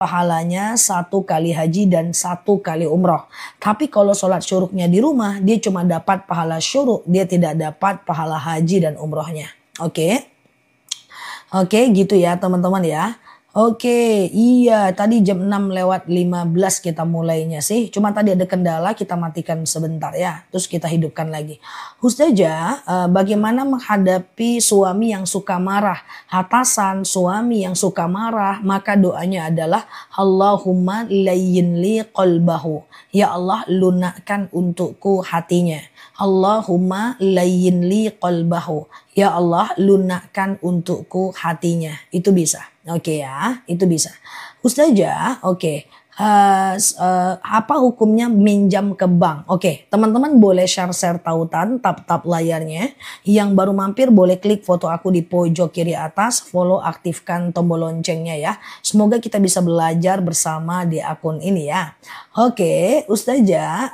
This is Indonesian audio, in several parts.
pahalanya 1 kali haji dan 1 kali umroh. Tapi kalau sholat syuruknya di rumah, dia cuma dapat pahala syuruk, dia tidak dapat pahala haji dan umrohnya. Oke. Oke, gitu ya teman-teman ya. Oke, iya tadi jam 6:15 kita mulainya sih. Cuma tadi ada kendala, kita matikan sebentar ya. Terus kita hidupkan lagi. Ustazah, bagaimana menghadapi suami yang suka marah? Atasan suami yang suka marah, maka doanya adalah Allahumma layyin li qalbahu. Ya Allah, lunakkan untukku hatinya. Allahumma layyin li qalbahu. Ya Allah, lunakkan untukku hatinya. Itu bisa. Oke ya, itu bisa. Ustazah, oke. Apa hukumnya minjam ke bank? Oke, teman-teman boleh share tautan, tap layarnya. Yang baru mampir boleh klik foto aku di pojok kiri atas, follow, aktifkan tombol loncengnya ya. Semoga kita bisa belajar bersama di akun ini ya. Oke, Ustazah,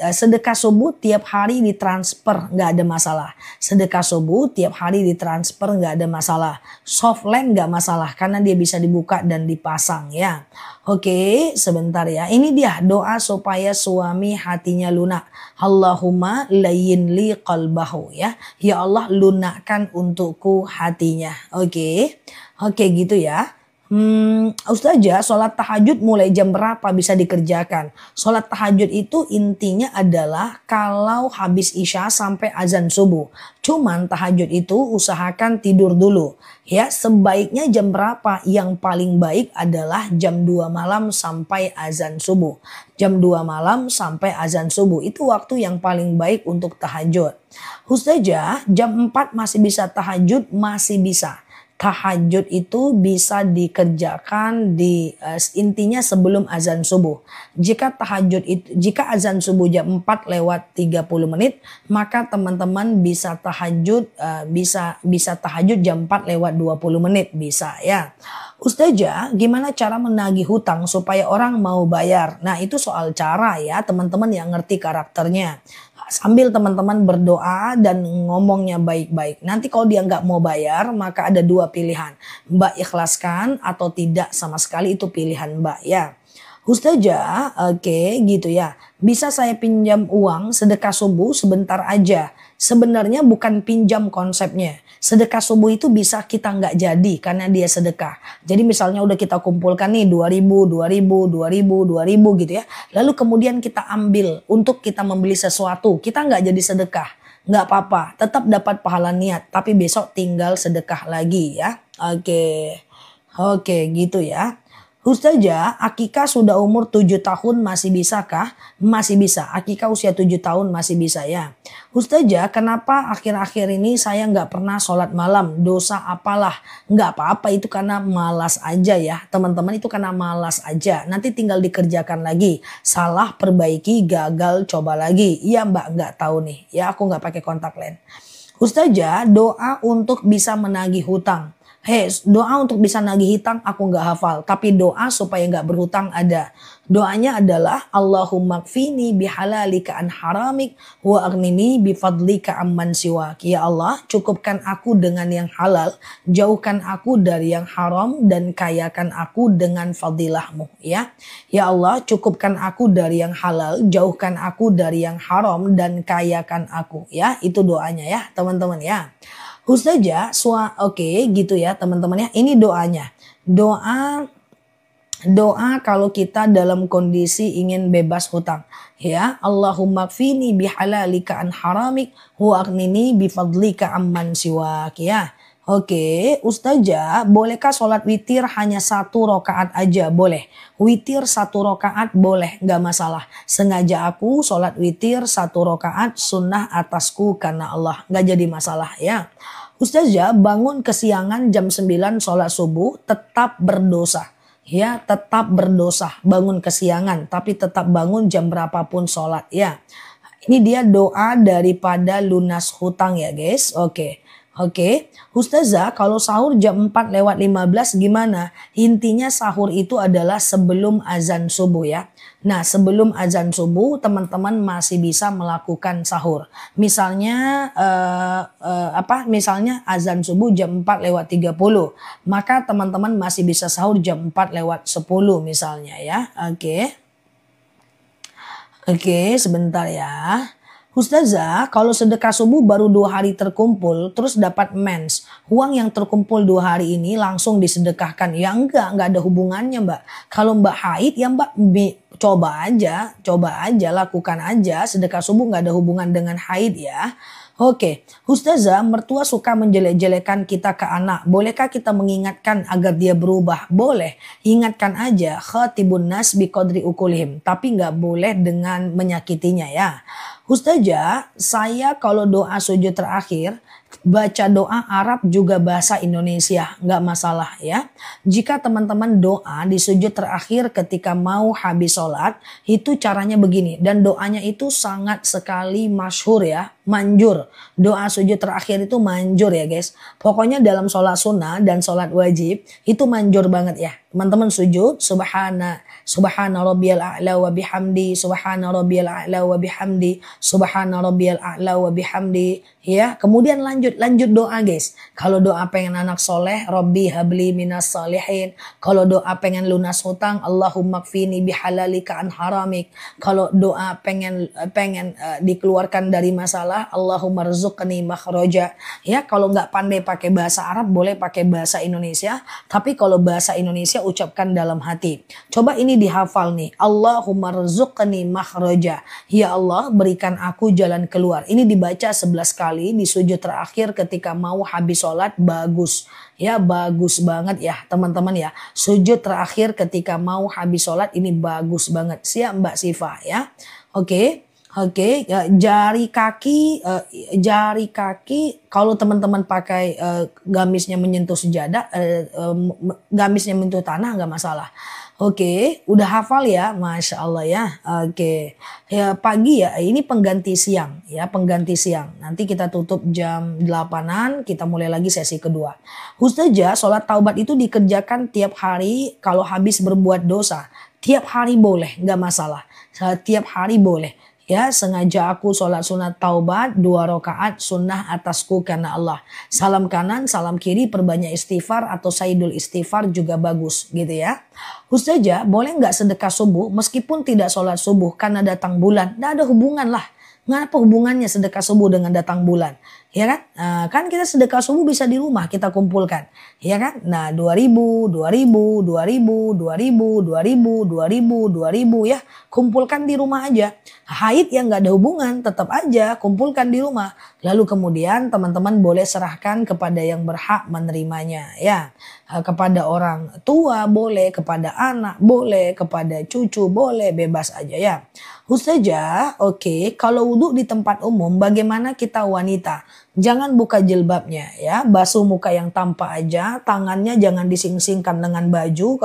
sedekah subuh tiap hari ditransfer nggak ada masalah. Sedekah subuh tiap hari ditransfer nggak ada masalah. Softland nggak masalah karena dia bisa dibuka dan dipasang ya. Oke, sebentar ya. Ini dia doa supaya suami hatinya lunak. Allahumma layyin li qalbahu ya. Ya Allah, lunakkan untukku hatinya. Oke. Oke gitu ya. Ustazah, sholat tahajud mulai jam berapa bisa dikerjakan? Sholat tahajud itu intinya adalah kalau habis isya sampai azan subuh. Cuman tahajud itu usahakan tidur dulu. Ya, sebaiknya jam berapa? Yang paling baik adalah jam 2 malam sampai azan subuh. Jam 2 malam sampai azan subuh. Itu waktu yang paling baik untuk tahajud. Ustazah, jam 4 masih bisa tahajud? Masih bisa. Tahajud itu bisa dikerjakan di intinya sebelum azan subuh. Jika azan subuh jam 4:30, maka teman-teman bisa tahajud bisa tahajud jam 4:20 bisa ya. Ustazah, gimana cara menagih hutang supaya orang mau bayar? Nah, itu soal cara ya, teman-teman yang ngerti karakternya. Sambil teman-teman berdoa dan ngomongnya baik-baik. Nanti kalau dia nggak mau bayar, maka ada 2 pilihan. Mbak ikhlaskan atau tidak sama sekali, itu pilihan Mbak ya. Ustazah, oke gitu ya. Bisa saya pinjam uang sedekah subuh sebentar aja. Sebenarnya bukan pinjam konsepnya. Sedekah subuh itu bisa kita nggak jadi karena dia sedekah. Jadi misalnya udah kita kumpulkan nih 2.000 gitu ya. Lalu kemudian kita ambil untuk kita membeli sesuatu. Kita nggak jadi sedekah. Nggak apa-apa. Tetap dapat pahala niat. Tapi besok tinggal sedekah lagi ya. Oke gitu ya. Ustazah, akikah sudah umur 7 tahun masih bisakah? Masih bisa. Akikah usia 7 tahun masih bisa ya. Ustazah, kenapa akhir-akhir ini saya nggak pernah sholat malam? Dosa apalah? Nggak apa-apa, itu karena malas aja ya. Teman-teman, itu karena malas aja. Nanti tinggal dikerjakan lagi. Salah perbaiki, gagal coba lagi. Iya Mbak, nggak tahu nih. Ya aku nggak pakai kontak lens. Ustazah, doa untuk bisa menagih hutang. Doa untuk bisa nagih hutang aku nggak hafal. Tapi doa supaya nggak berhutang ada. Doanya adalah Allahumma kfini bihalalika an haramik wa aghnini bifadlika amman siwak. Ya Allah, cukupkan aku dengan yang halal, jauhkan aku dari yang haram, dan kayakan aku dengan fadilahmu ya. Ya Allah, cukupkan aku dari yang halal, jauhkan aku dari yang haram, dan kayakan aku ya. Itu doanya ya teman-teman ya. Ustazah, oke gitu ya teman-teman ya. Ini doanya. Doa kalau kita dalam kondisi ingin bebas hutang. Ya, Allahumma kfini bihalalika an haramik wa aghnini bifadlika amman siwak ya. Oke, Ustazah, bolehkah sholat witir hanya 1 rakaat aja? Boleh. Witir 1 rakaat boleh, nggak masalah. Sengaja aku sholat witir 1 rakaat sunnah atasku karena Allah. Nggak jadi masalah ya. Ustazah, bangun kesiangan jam 9 sholat subuh tetap berdosa. Ya, tetap berdosa. Bangun kesiangan tapi tetap bangun jam berapapun sholat ya. Ini dia doa daripada lunas hutang ya guys. Oke. Oke, Ustazah kalau sahur jam 4:15 gimana? Intinya sahur itu adalah sebelum azan subuh ya. Nah sebelum azan subuh teman-teman masih bisa melakukan sahur. Misalnya misalnya azan subuh jam 4:30. Maka teman-teman masih bisa sahur jam 4:10 misalnya ya. Oke. Oke, sebentar ya. Ustazah, kalau sedekah subuh baru 2 hari terkumpul, terus dapat mens. Uang yang terkumpul 2 hari ini langsung disedekahkan. Ya enggak ada hubungannya mbak. Kalau mbak haid ya mbak coba aja, lakukan aja. Sedekah subuh nggak ada hubungan dengan haid ya. Oke, Ustazah, mertua suka menjelek-jelekan kita ke anak. Bolehkah kita mengingatkan agar dia berubah? Boleh. Ingatkan aja, khatibun nas biqadri ukulihim. Tapi nggak boleh dengan menyakitinya ya. Ustazah, saya kalau doa sujud terakhir, baca doa Arab juga bahasa Indonesia, nggak masalah ya. Jika teman-teman doa di sujud terakhir ketika mau habis sholat, itu caranya begini. Dan doanya itu sangat sekali masyhur ya, manjur. Doa sujud terakhir itu manjur ya guys. Pokoknya dalam sholat sunnah dan sholat wajib itu manjur banget ya. Teman-teman sujud, subhana rabbiyal a'la wa bihamdi, subhana rabbiyal a'la wa bihamdi, subhana rabbiyal a'la wa bihamdi. Ya, kemudian lanjut doa guys. Kalau doa pengen anak soleh, Rabbi habli minas salihin. Kalau doa pengen lunas hutang, Allahumma kfini bihalalika an haramik. Kalau doa pengen dikeluarkan dari masalah, Allahumma rzuqni makhraja. Ya, kalau nggak pandai pakai bahasa Arab, boleh pakai bahasa Indonesia. Tapi kalau bahasa Indonesia ucapkan dalam hati. Coba ini dihafal nih. Allahumma rzuqni makhraja. Ya Allah, berikan aku jalan keluar. Ini dibaca 11 kali di sujud terakhir ketika mau habis sholat. Bagus ya, bagus banget ya teman-teman ya. Sujud terakhir ketika mau habis sholat ini bagus banget. Siap Mbak Siva ya. Oke, jari kaki kalau teman-teman pakai gamisnya menyentuh sejadah, gamisnya menyentuh tanah nggak masalah. Oke, udah hafal ya, Masya Allah ya. Oke, ya pagi ya, ini pengganti siang ya, pengganti siang. Nanti kita tutup jam 8-an, kita mulai lagi sesi kedua. Ustazah, sholat taubat itu dikerjakan tiap hari kalau habis berbuat dosa. Tiap hari boleh, nggak masalah. Tiap hari boleh. Ya, sengaja aku sholat sunat taubat 2 rakaat sunnah atasku karena Allah. Salam kanan, salam kiri, perbanyak istighfar atau sayyidul istighfar juga bagus gitu ya. Ustazah, boleh nggak sedekah subuh meskipun tidak sholat subuh karena datang bulan? Nggak ada hubungan lah. Ngapa hubungannya sedekah subuh dengan datang bulan? Ya kan? Kan kita sedekah subuh bisa di rumah kita kumpulkan. Ya kan? Nah 2000 ya. Kumpulkan di rumah aja. Haid yang nggak ada hubungan tetap aja kumpulkan di rumah. Lalu kemudian teman-teman boleh serahkan kepada yang berhak menerimanya ya. Kepada orang tua boleh, kepada anak boleh, kepada cucu boleh, bebas aja ya. Ustazah, oke, kalau wudhu di tempat umum bagaimana kita wanita? Jangan buka jilbabnya ya, basuh muka yang tampak aja, tangannya jangan dising-singkan dengan baju.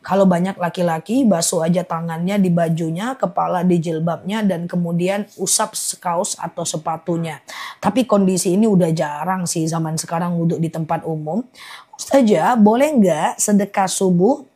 Kalau banyak laki-laki basuh aja tangannya di bajunya, kepala di jilbabnya dan kemudian usap kaos atau sepatunya. Tapi kondisi ini udah jarang sih zaman sekarang wudhu di tempat umum. Ustazah, boleh nggak sedekah subuh?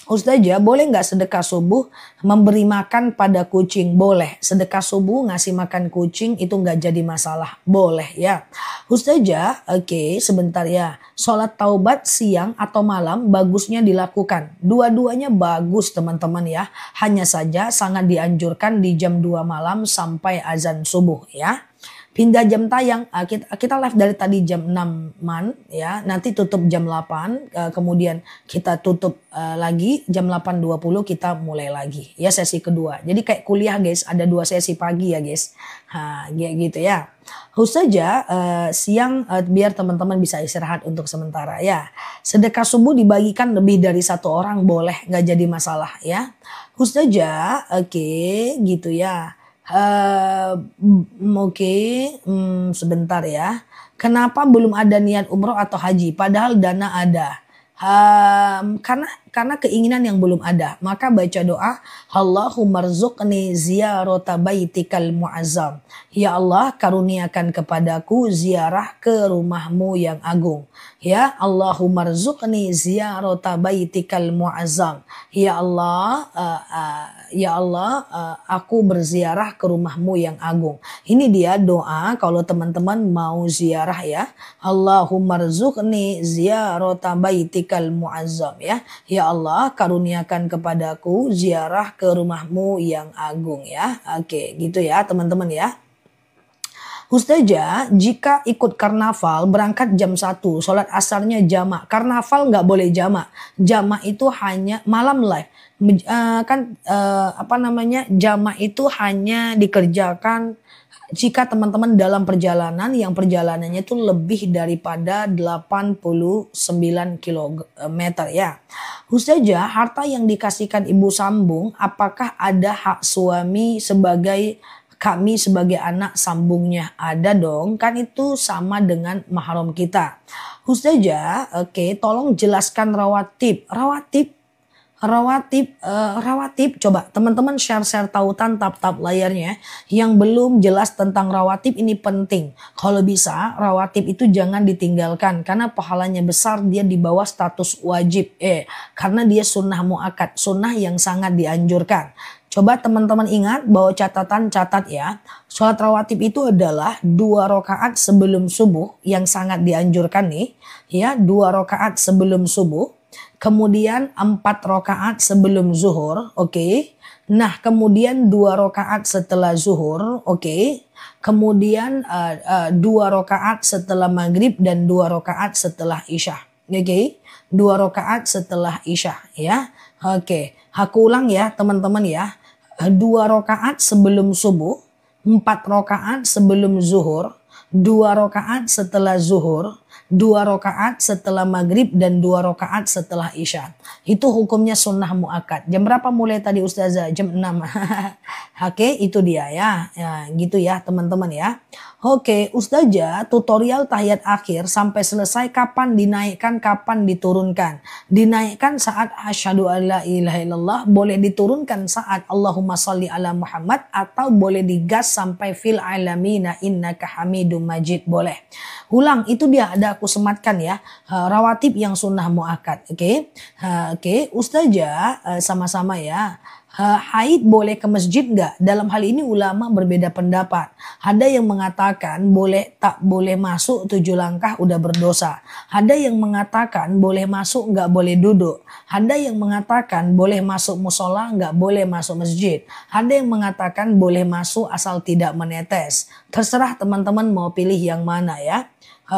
Ustazah, boleh nggak sedekah subuh memberi makan pada kucing? Boleh. Sedekah subuh ngasih makan kucing itu nggak jadi masalah. Boleh ya. Ustazah, oke, sebentar ya. Sholat taubat siang atau malam bagusnya dilakukan. Dua-duanya bagus teman-teman ya. Hanya saja sangat dianjurkan di jam 2 malam sampai azan subuh ya. Pindah jam tayang, kita live dari tadi jam 6-an ya, nanti tutup jam 8, kemudian kita tutup lagi jam 8.20 kita mulai lagi ya sesi kedua. Jadi kayak kuliah guys, ada 2 sesi pagi ya guys. Gitu ya. Ustazah, siang biar teman-teman bisa istirahat untuk sementara ya. Sedekah subuh dibagikan lebih dari 1 orang boleh, nggak jadi masalah ya. Ustazah, oke, gitu ya. Sebentar ya. Kenapa belum ada niat umroh atau haji? Padahal dana ada. karena keinginan yang belum ada. Maka baca doa, Allahumma rzuqni ziyarata baitikal mu'azzam. Ya Allah, karuniakan kepadaku ziarah ke rumahmu yang agung. Ya Allahumma rzuqni ziyarata baitikal mu'azzam. Ya Allah, aku berziarah ke rumahmu yang agung. Ini dia doa kalau teman-teman mau ziarah ya. Allahumma rzuqni ziyarata baitikal mu'azzam ya. Ya Allah, karuniakan kepadaku ziarah ke rumahmu yang agung ya. Oke, gitu ya teman-teman ya. Ustazah, jika ikut karnaval berangkat jam 1, sholat asarnya jamak. Karnaval nggak boleh jamak. Jamak itu hanya malam live. Jamak itu hanya dikerjakan jika teman-teman dalam perjalanan yang perjalanannya itu lebih daripada 89 kilometer ya. Ustazah, harta yang dikasihkan ibu sambung, apakah ada hak suami sebagai kami sebagai anak sambungnya? Ada dong, kan itu sama dengan mahram kita. Ustazah, oke, tolong jelaskan rawatib. Rawatib, coba teman-teman share tautan tap layarnya yang belum jelas tentang rawatib. Ini penting. Kalau bisa rawatib itu jangan ditinggalkan karena pahalanya besar, dia di bawah status wajib. Karena dia sunnah muakkad, sunnah yang sangat dianjurkan. Coba teman-teman ingat, bawa catatan, catat ya. Sholat rawatib itu adalah 2 rakaat sebelum subuh yang sangat dianjurkan nih. Ya, 2 rakaat sebelum subuh. Kemudian 4 rakaat sebelum zuhur, oke. Nah, kemudian 2 rakaat setelah zuhur, oke. Kemudian 2 rakaat setelah maghrib dan 2 rakaat setelah isya, oke. 2 rakaat setelah isya ya, oke. Aku ulang ya teman-teman ya. 2 rakaat sebelum subuh, 4 rakaat sebelum zuhur, 2 rakaat setelah zuhur, 2 rakaat setelah maghrib dan 2 rakaat setelah isya. Itu hukumnya sunnah muakkad. Jam berapa mulai tadi Ustazah? Jam 6. Oke, itu dia ya. Ya, gitu ya teman-teman ya. Oke, Ustazah, tutorial tahiyat akhir sampai selesai kapan dinaikkan, kapan diturunkan? Dinaikkan saat asyhadu alla ilaha illallah, boleh diturunkan saat Allahumma sholli ala Muhammad, atau boleh digas sampai fil alamina innaka hamidum majid, boleh. Ulang, itu dia ada aku sematkan ya, rawatib yang sunnah muakkad. Oke. Oke, Ustazah, sama-sama ya. Haid boleh ke masjid nggak? Dalam hal ini ulama berbeda pendapat. Ada yang mengatakan boleh, tak boleh masuk 7 langkah udah berdosa. Ada yang mengatakan boleh masuk nggak boleh duduk. Ada yang mengatakan boleh masuk musola nggak boleh masuk masjid. Ada yang mengatakan boleh masuk asal tidak menetes. Terserah teman-teman mau pilih yang mana ya.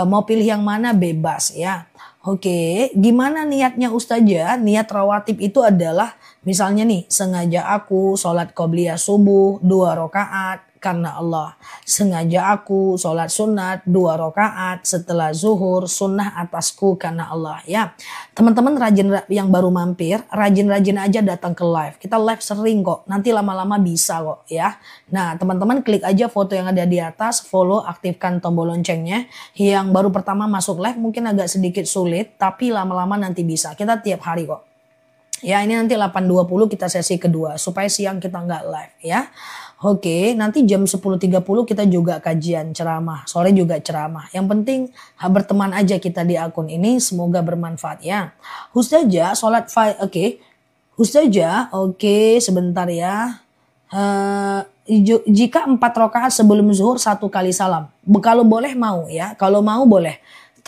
Mau pilih yang mana bebas ya. Oke, gimana niatnya Ustazah? Niat rawatib itu adalah misalnya nih, sengaja aku sholat qobliyah subuh 2 rakaat karena Allah. Sengaja aku sholat sunat 2 rakaat setelah zuhur, sunnah atasku karena Allah ya. Teman-teman rajin yang baru mampir, rajin-rajin aja datang ke live. Kita live sering kok, nanti lama-lama bisa kok ya. Nah teman-teman klik aja foto yang ada di atas, follow, aktifkan tombol loncengnya. Yang baru pertama masuk live mungkin agak sedikit sulit, tapi lama-lama nanti bisa. Kita tiap hari kok. Ya, ini nanti 8.20 kita sesi kedua supaya siang kita nggak live ya. Oke, nanti jam 10.30 kita juga kajian ceramah, sore juga ceramah. Yang penting berteman aja kita di akun ini, semoga bermanfaat ya. Ustazah, sholat oke. Ustazah, oke, sebentar ya. Jika 4 rakaat sebelum zuhur 1 kali salam, kalau boleh mau ya, kalau mau boleh.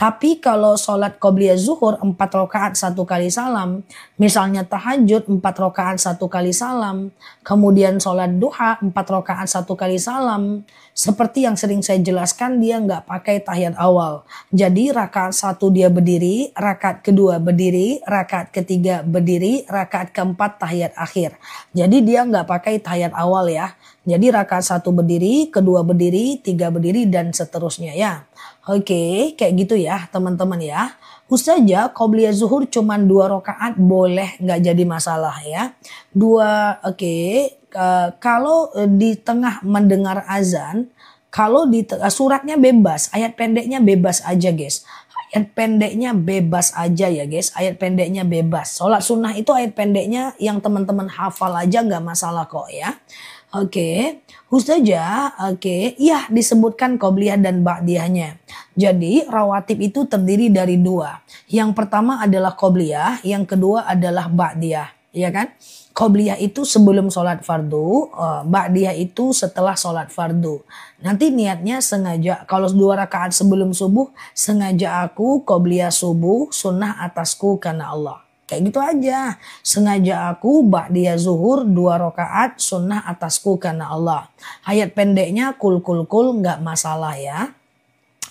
Tapi kalau sholat qobliyah zuhur 4 rakaat 1 kali salam, misalnya tahajud 4 rakaat 1 kali salam, kemudian sholat duha 4 rakaat 1 kali salam, seperti yang sering saya jelaskan, dia nggak pakai tahiyat awal. Jadi rakaat 1 dia berdiri, rakaat kedua berdiri, rakaat ketiga berdiri, rakaat keempat tahiyat akhir. Jadi dia nggak pakai tahiyat awal ya. Jadi rakaat 1 berdiri, kedua berdiri, 3 berdiri dan seterusnya ya. Oke, kayak gitu ya teman-teman ya. Ustazah, qobliyah zuhur cuma 2 rakaat boleh, nggak jadi masalah ya. Kalau di tengah mendengar azan, kalau di suratnya bebas, ayat pendeknya bebas aja guys. Ayat pendeknya bebas aja ya guys. Ayat pendeknya bebas. Sholat sunnah itu ayat pendeknya yang teman-teman hafal aja nggak masalah kok ya. Oke, Ustazah, oke, iya disebutkan qobliyah dan ba'diyahnya. Jadi rawatib itu terdiri dari dua. Yang pertama adalah qobliyah, yang kedua adalah ba'diyah, ya kan? Qobliyah itu sebelum sholat fardu, ba'diyah itu setelah sholat fardu. Nanti niatnya sengaja, kalau 2 rakaat sebelum subuh, sengaja aku qobliyah subuh, sunnah atasku karena Allah. Kayak gitu aja. Sengaja aku ba'diyah zuhur 2 rakaat sunnah atasku karena Allah. Ayat pendeknya kul nggak masalah ya.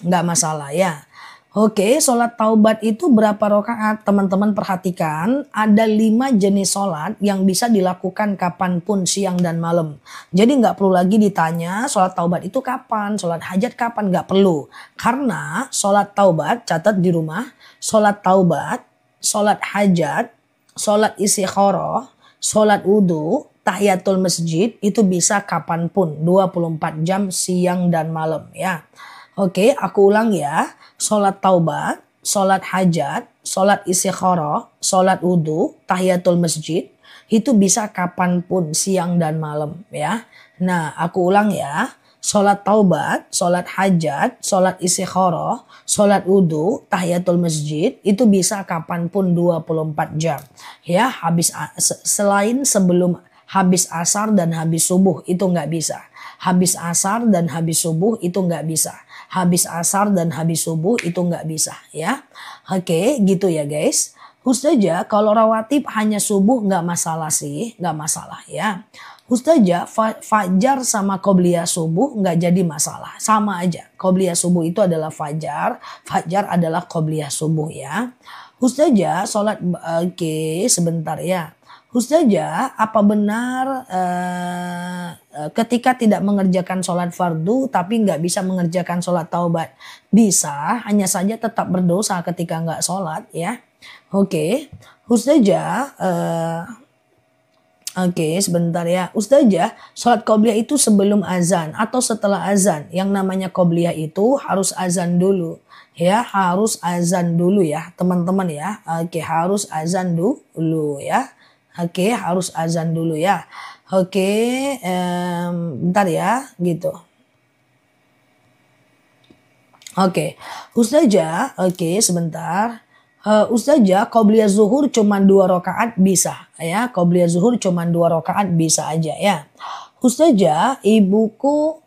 Nggak masalah ya. Oke, sholat taubat itu berapa rakaat? Teman-teman perhatikan, ada 5 jenis sholat yang bisa dilakukan kapanpun siang dan malam. Jadi nggak perlu lagi ditanya sholat taubat itu kapan, sholat hajat kapan, nggak perlu. Karena sholat taubat, catat di rumah, sholat taubat, sholat hajat, sholat istikharah, sholat wudhu, tahiyatul masjid itu bisa kapanpun 24 jam siang dan malam ya. Oke, aku ulang ya. Sholat taubat, sholat hajat, sholat istikharah, sholat wudhu, tahiyatul masjid itu bisa kapanpun siang dan malam ya. Nah, aku ulang ya. Sholat taubat, sholat hajat, sholat istikharah, sholat wudhu, tahiyatul masjid itu bisa kapanpun 24 jam. Ya, selain sebelum habis asar dan habis subuh itu nggak bisa. Habis asar dan habis subuh itu nggak bisa. Habis asar dan habis subuh itu nggak bisa ya. Oke, gitu ya guys. Ustazah, kalau rawatib hanya subuh nggak masalah sih, nggak masalah ya. Ustazah, fajar sama qobliyah subuh nggak jadi masalah. Sama aja. Qobliyah subuh itu adalah fajar. Fajar adalah qobliyah subuh ya. Ustazah, sholat, oke sebentar ya. Ustazah, apa benar ketika tidak mengerjakan sholat fardu tapi nggak bisa mengerjakan sholat taubat? Bisa, hanya saja tetap berdosa ketika nggak sholat ya. Oke, Ustazah, oke, sebentar ya. Ustazah, sholat qobliyah itu sebelum azan atau setelah azan? Yang namanya qobliyah itu harus azan dulu. Ya, harus azan dulu ya, teman-teman ya. Oke, harus azan dulu ya. Oke, harus azan dulu ya. Oke, bentar ya, gitu. Oke, Ustazah, oke sebentar. Ustazah, qobliyah zuhur cuma 2 rakaat bisa ya. Qobliyah zuhur cuma 2 rakaat bisa aja ya. Ustazah, ibuku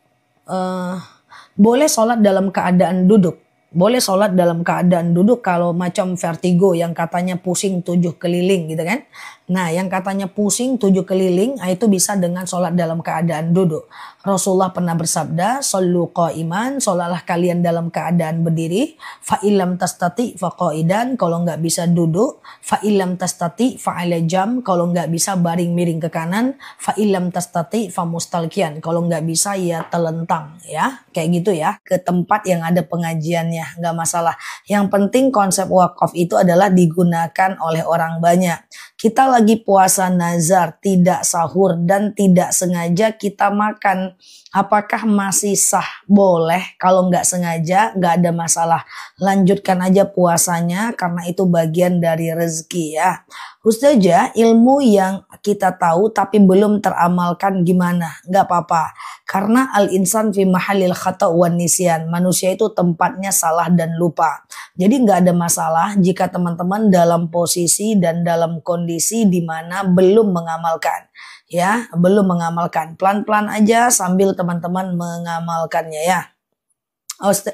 boleh sholat dalam keadaan duduk. Boleh sholat dalam keadaan duduk kalau macam vertigo yang katanya pusing 7 keliling gitu kan. Nah yang katanya pusing 7 keliling itu bisa dengan sholat dalam keadaan duduk. Rasulullah pernah bersabda, "Shollu qa'iman," sholatlah kalian dalam keadaan berdiri. Fa illam tastati fa qa'idan, kalau nggak bisa duduk. Fa illam tastati fa 'ala jam, kalau nggak bisa baring miring ke kanan. Fa illam tastati fa mustalqiyan, kalau nggak bisa ya telentang ya. Kayak gitu ya, ke tempat yang ada pengajiannya, nggak masalah. Yang penting konsep wakaf itu adalah digunakan oleh orang banyak. Kita lagi puasa nazar, tidak sahur dan tidak sengaja kita makan. Apakah masih sah? Boleh. Kalau nggak sengaja nggak ada masalah. Lanjutkan aja puasanya karena itu bagian dari rezeki ya. Ustazah, ilmu yang kita tahu tapi belum teramalkan gimana? Nggak apa-apa. Karena al-insan fi mahallil khata' wan nisyan. Manusia itu tempatnya salah dan lupa. Jadi nggak ada masalah jika teman-teman dalam posisi dan dalam kondisi di mana belum mengamalkan. Ya, belum mengamalkan. Pelan-pelan aja sambil teman-teman mengamalkannya ya.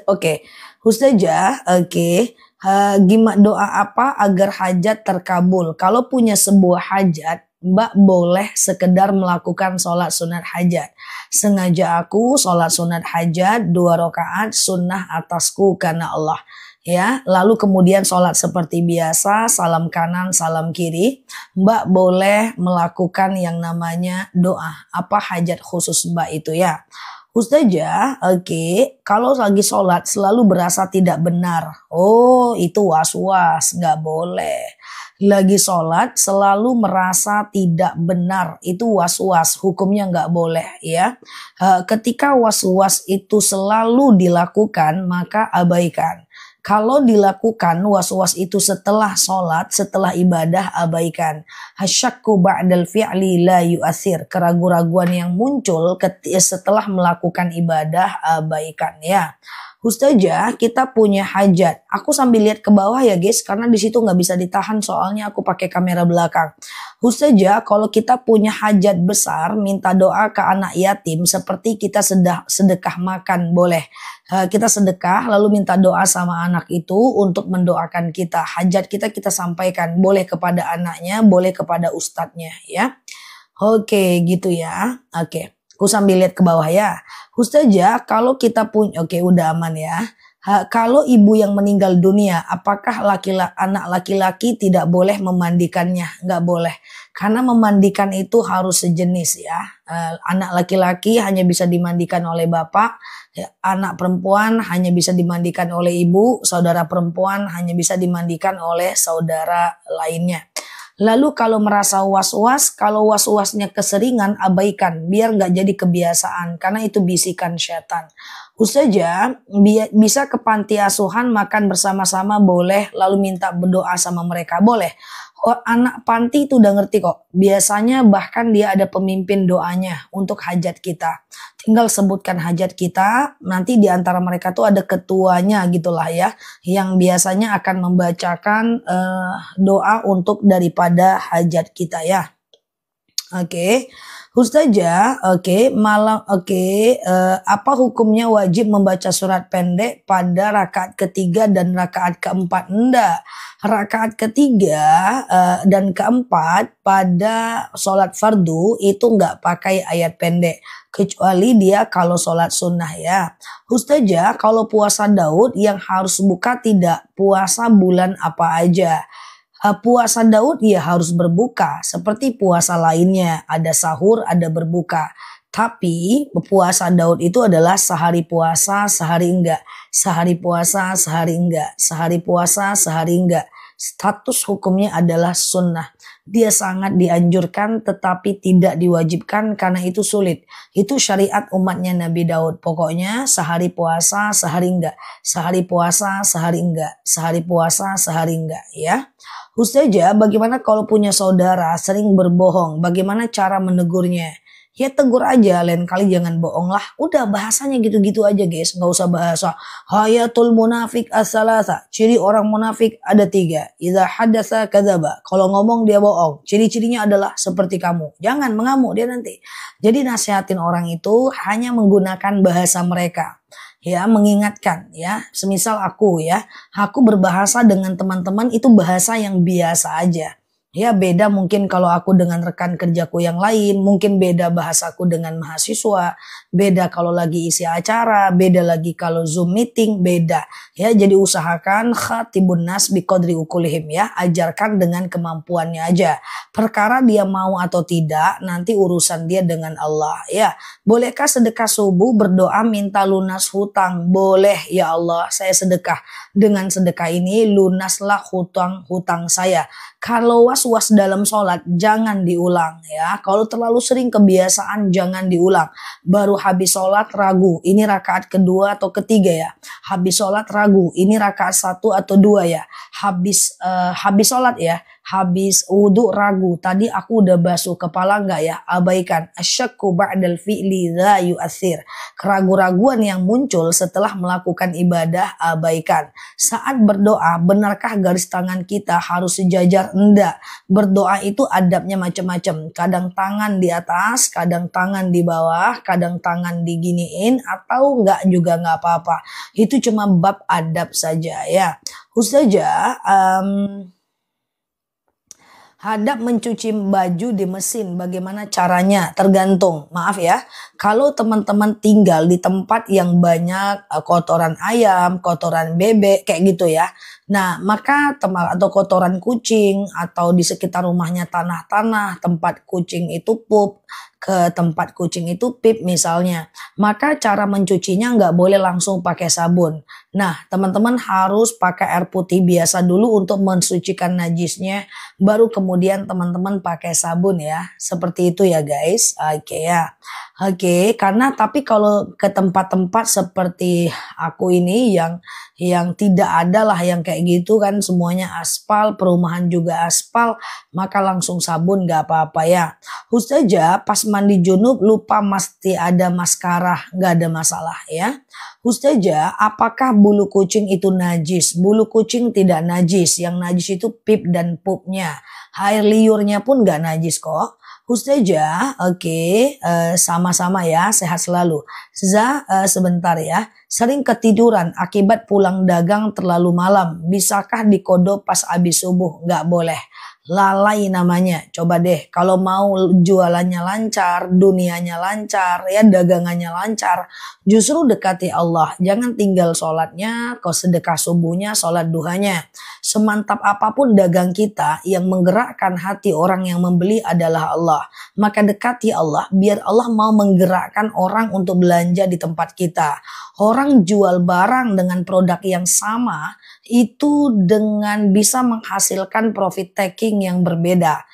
Oke. Ustazah, oke. Gimana doa apa agar hajat terkabul? Kalau punya sebuah hajat, Mbak boleh sekedar melakukan sholat sunat hajat. Sengaja aku sholat sunat hajat 2 rakaat sunnah atasku karena Allah. Ya, lalu kemudian sholat seperti biasa, salam kanan, salam kiri. Mbak boleh melakukan yang namanya doa. Apa hajat khusus Mbak itu ya? Ustazah, oke, kalau lagi sholat selalu berasa tidak benar. Oh, itu was-was, nggak boleh. Lagi sholat selalu merasa tidak benar, itu was-was, hukumnya nggak boleh ya. Ketika was-was itu selalu dilakukan maka abaikan. Kalau dilakukan was-was itu setelah sholat, setelah ibadah, abaikan. Hasyakku ba'dal fi'li la yu'athir. Keraguan-raguan yang muncul setelah melakukan ibadah, abaikan ya. Ustazah, kita punya hajat. Aku sambil lihat ke bawah ya guys, karena di situ nggak bisa ditahan soalnya aku pakai kamera belakang. Ustazah, kalau kita punya hajat besar, minta doa ke anak yatim seperti kita sedekah makan, boleh. Kita sedekah lalu minta doa sama anak itu untuk mendoakan kita. Hajat kita sampaikan, boleh kepada anaknya, boleh kepada ustadznya ya. Oke, gitu ya. Oke. Aku sambil lihat ke bawah ya. Ustazah, kalau kita punya, oke udah aman ya. Kalau ibu yang meninggal dunia, apakah anak laki-laki tidak boleh memandikannya? Nggak boleh. Karena memandikan itu harus sejenis ya. Anak laki-laki hanya bisa dimandikan oleh bapak. Anak perempuan hanya bisa dimandikan oleh ibu. Saudara perempuan hanya bisa dimandikan oleh saudara lainnya. Lalu kalau merasa was-was, kalau was-wasnya keseringan, abaikan. Biar nggak jadi kebiasaan, karena itu bisikan setan. Ustazah, bisa ke panti asuhan makan bersama-sama boleh, lalu minta berdoa sama mereka, boleh. Anak panti itu udah ngerti kok. Biasanya bahkan dia ada pemimpin doanya untuk hajat kita. Tinggal sebutkan hajat kita, nanti di antara mereka tuh ada ketuanya gitulah ya. Yang biasanya akan membacakan doa untuk daripada hajat kita ya. Oke. Ustazah, apa hukumnya wajib membaca surat pendek pada rakaat ketiga dan rakaat keempat? Enggak. Rakaat ketiga dan keempat pada sholat fardu itu enggak pakai ayat pendek. Kecuali dia kalau sholat sunnah ya. Ustazah, kalau puasa Daud yang harus buka tidak? Puasa bulan apa aja? Puasa Daud ya harus berbuka seperti puasa lainnya, ada sahur, ada berbuka. Tapi puasa Daud itu adalah sehari puasa, sehari enggak. Sehari puasa, sehari enggak. Sehari puasa, sehari enggak. Status hukumnya adalah sunnah. Dia sangat dianjurkan tetapi tidak diwajibkan karena itu sulit. Itu syariat umatnya Nabi Daud. Pokoknya sehari puasa, sehari enggak. Sehari puasa, sehari enggak. Sehari puasa, sehari enggak ya. Ustazah, bagaimana kalau punya saudara sering berbohong? Bagaimana cara menegurnya? Ya tegur aja, lain kali jangan bohong lah. Udah bahasanya gitu-gitu aja guys. Nggak usah bahasa hayatul munafik as-salasa. Ciri orang munafik ada 3. Idza hadatsa kadzaba. Kalau ngomong dia bohong. Ciri-cirinya adalah seperti kamu. Jangan mengamuk dia nanti. Jadi nasihatin orang itu hanya menggunakan bahasa mereka. Ya, mengingatkan ya. Semisal aku ya, aku berbahasa dengan teman-teman itu bahasa yang biasa aja. Ya beda mungkin kalau aku dengan rekan kerjaku yang lain, mungkin beda bahasaku dengan mahasiswa, beda kalau lagi isi acara, beda lagi kalau Zoom meeting, beda. Ya jadi usahakan khatibun nas biqadri ukulihim ya, ajarkan dengan kemampuannya aja. Perkara dia mau atau tidak nanti urusan dia dengan Allah ya. Bolehkah sedekah subuh berdoa minta lunas hutang? Boleh ya Allah, saya sedekah. Dengan sedekah ini lunaslah hutang saya. Kalau was-was dalam sholat jangan diulang ya. Kalau terlalu sering kebiasaan jangan diulang. Baru habis sholat ragu ini rakaat kedua atau ketiga ya. Habis sholat ragu ini rakaat 1 atau 2 ya. Habis sholat ya. Habis wudhu ragu, tadi aku udah basuh kepala enggak ya? Abaikan. Asyakku ba'dal fi'li la yu'athir. Keraguan-raguan yang muncul setelah melakukan ibadah, abaikan. Saat berdoa, benarkah garis tangan kita harus sejajar? Enggak. Berdoa itu adabnya macam-macam. Kadang tangan di atas, kadang tangan di bawah, kadang tangan diginiin, atau enggak juga enggak apa-apa. Itu cuma bab adab saja ya. Ustazah, hadap mencuci baju di mesin, bagaimana caranya? Tergantung, maaf ya. Kalau teman-teman tinggal di tempat yang banyak kotoran ayam, kotoran bebek, kayak gitu ya. Nah, maka atau kotoran kucing, atau di sekitar rumahnya tanah-tanah, tempat kucing itu pup. ke tempat kucing itu pip misalnya, maka cara mencucinya nggak boleh langsung pakai sabun. Nah, teman-teman harus pakai air putih biasa dulu untuk mensucikan najisnya, baru kemudian teman-teman pakai sabun ya. Seperti itu ya guys. Oke ya. Oke, karena tapi kalau ke tempat-tempat seperti aku ini yang tidak ada lah yang kayak gitu kan, semuanya aspal, perumahan juga aspal, maka langsung sabun gak apa-apa ya. Ustazah pas mandi junub lupa mesti ada maskara, gak ada masalah ya. Ustazah, apakah bulu kucing itu najis? Bulu kucing tidak najis, yang najis itu pip dan pupnya. Air liurnya pun gak najis kok. Ustazah, oke, sama-sama ya, sehat selalu. Sebentar ya, sering ketiduran akibat pulang dagang terlalu malam. Bisakah dikodo pas habis subuh? Nggak boleh. Lalai namanya. Coba deh, kalau mau jualannya lancar, dunianya lancar, ya dagangannya lancar, justru dekati Allah. Jangan tinggal sholatnya, kau sedekah subuhnya, sholat duhanya. Semantap apapun dagang kita, yang menggerakkan hati orang yang membeli adalah Allah. Maka dekati Allah, biar Allah mau menggerakkan orang untuk belanja di tempat kita. Orang jual barang dengan produk yang sama, itu dengan bisa menghasilkan profit taking yang berbeda.